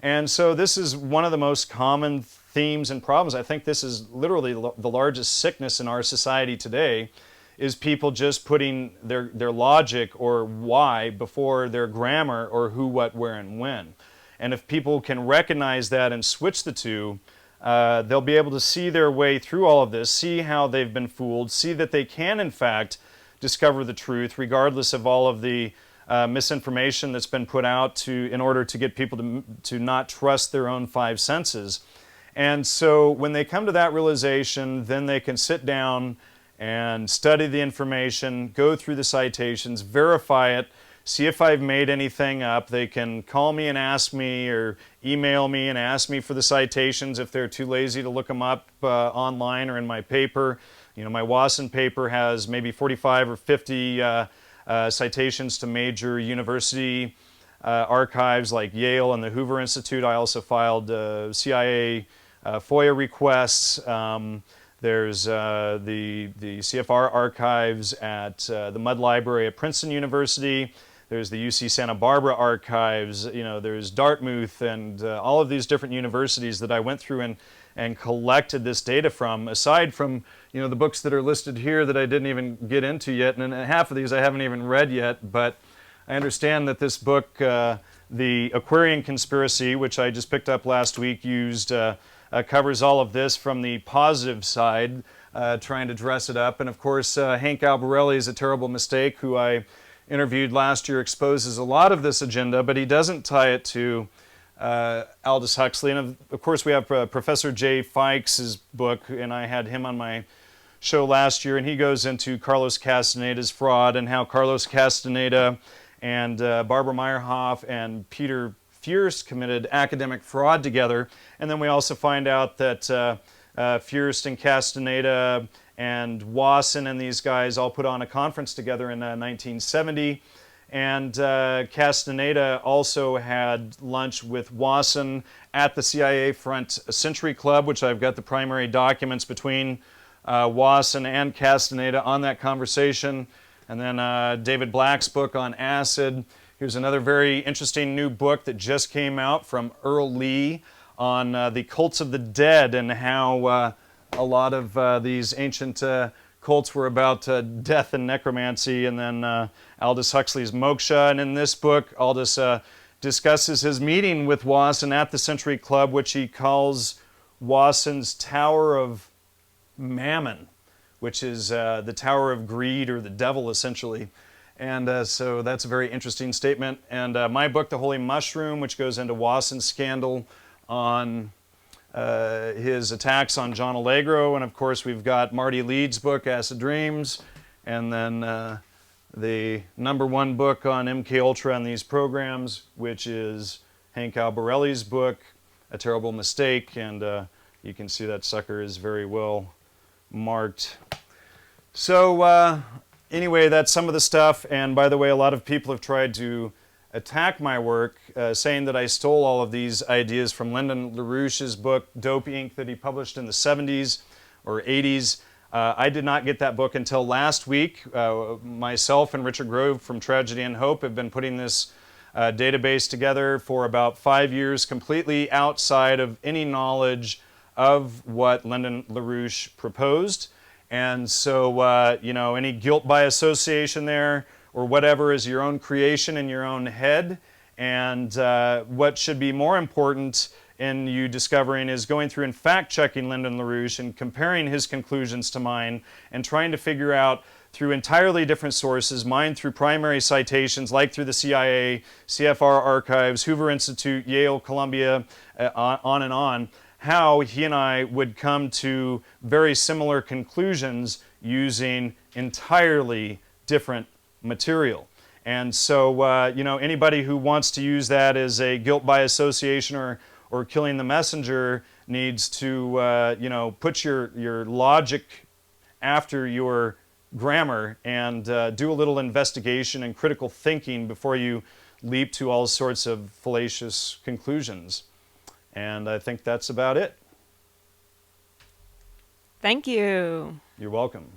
And so this is one of the most common themes and problems. I think this is literally the largest sickness in our society today, is people just putting their logic or why before their grammar or who, what, where, and when. And if people can recognize that and switch the two, they'll be able to see their way through all of this, see how they've been fooled, see that they can in fact discover the truth regardless of all of the misinformation that's been put out in order to get people to not trust their own five senses. And so when they come to that realization, then they can sit down and study the information, go through the citations, verify it, see if I've made anything up. They can call me and ask me, or email me and ask me for the citations if they're too lazy to look them up online or in my paper. My Wasson paper has maybe 45 or 50 citations to major university archives like Yale and the Hoover Institute. I also filed CIA FOIA requests. There's the CFR archives at the Mudd Library at Princeton University. There's the UC Santa Barbara archives. There's Dartmouth and all of these different universities that I went through and collected this data from, aside from the books that are listed here that I didn't even get into yet, and half of these I haven't even read yet. But I understand that this book, The Aquarian Conspiracy, which I just picked up last week, covers all of this from the positive side, trying to dress it up. And of course, Hank Albarelli's A Terrible Mistake, who I interviewed last year, exposes a lot of this agenda, but he doesn't tie it to Aldous Huxley. And of course, we have Professor Jay Fikes' book, and I had him on my show last year, and he goes into Carlos Castaneda's fraud and how Carlos Castaneda and Barbara Meyerhoff and Peter Fierst committed academic fraud together. And then we also find out that Fierst and Castaneda and Wasson and these guys all put on a conference together in 1970. And Castaneda also had lunch with Wasson at the CIA Front Century Club, which I've got the primary documents between Wasson and Castaneda on that conversation. And then David Black's book on acid. Here's another very interesting new book that just came out from Earl Lee on the cults of the dead, and how a lot of these ancient cults were about death and necromancy. And then Aldous Huxley's Moksha. And in this book, Aldous discusses his meeting with Wasson at the Century Club, which he calls Wasson's Tower of Mammon, which is the Tower of Greed, or the devil, essentially. And so that's a very interesting statement. And my book, The Holy Mushroom, which goes into Wasson's scandal on his attacks on John Allegro. And of course, we've got Marty Leeds' book, Acid Dreams. And then the #1 book on MKUltra and these programs, which is Hank Albarelli's book, A Terrible Mistake. And you can see that sucker is very well marked. So anyway, that's some of the stuff. And by the way, a lot of people have tried to attack my work, saying that I stole all of these ideas from Lyndon LaRouche's book, Dope Inc., that he published in the 70s or 80s. I did not get that book until last week. Myself and Richard Grove from Tragedy and Hope have been putting this database together for about 5 years, completely outside of any knowledge of what Lyndon LaRouche proposed. And so, any guilt by association there or whatever is your own creation in your own head. And what should be more important in you discovering is going through and fact-checking Lyndon LaRouche and comparing his conclusions to mine and trying to figure out through entirely different sources, mine through primary citations like through the CIA, CFR archives, Hoover Institute, Yale, Columbia, on and on, how he and I would come to very similar conclusions using entirely different material. And so, anybody who wants to use that as a guilt by association or killing the messenger needs to, put your logic after your grammar and do a little investigation and critical thinking before you leap to all sorts of fallacious conclusions. And I think that's about it. Thank you. You're welcome.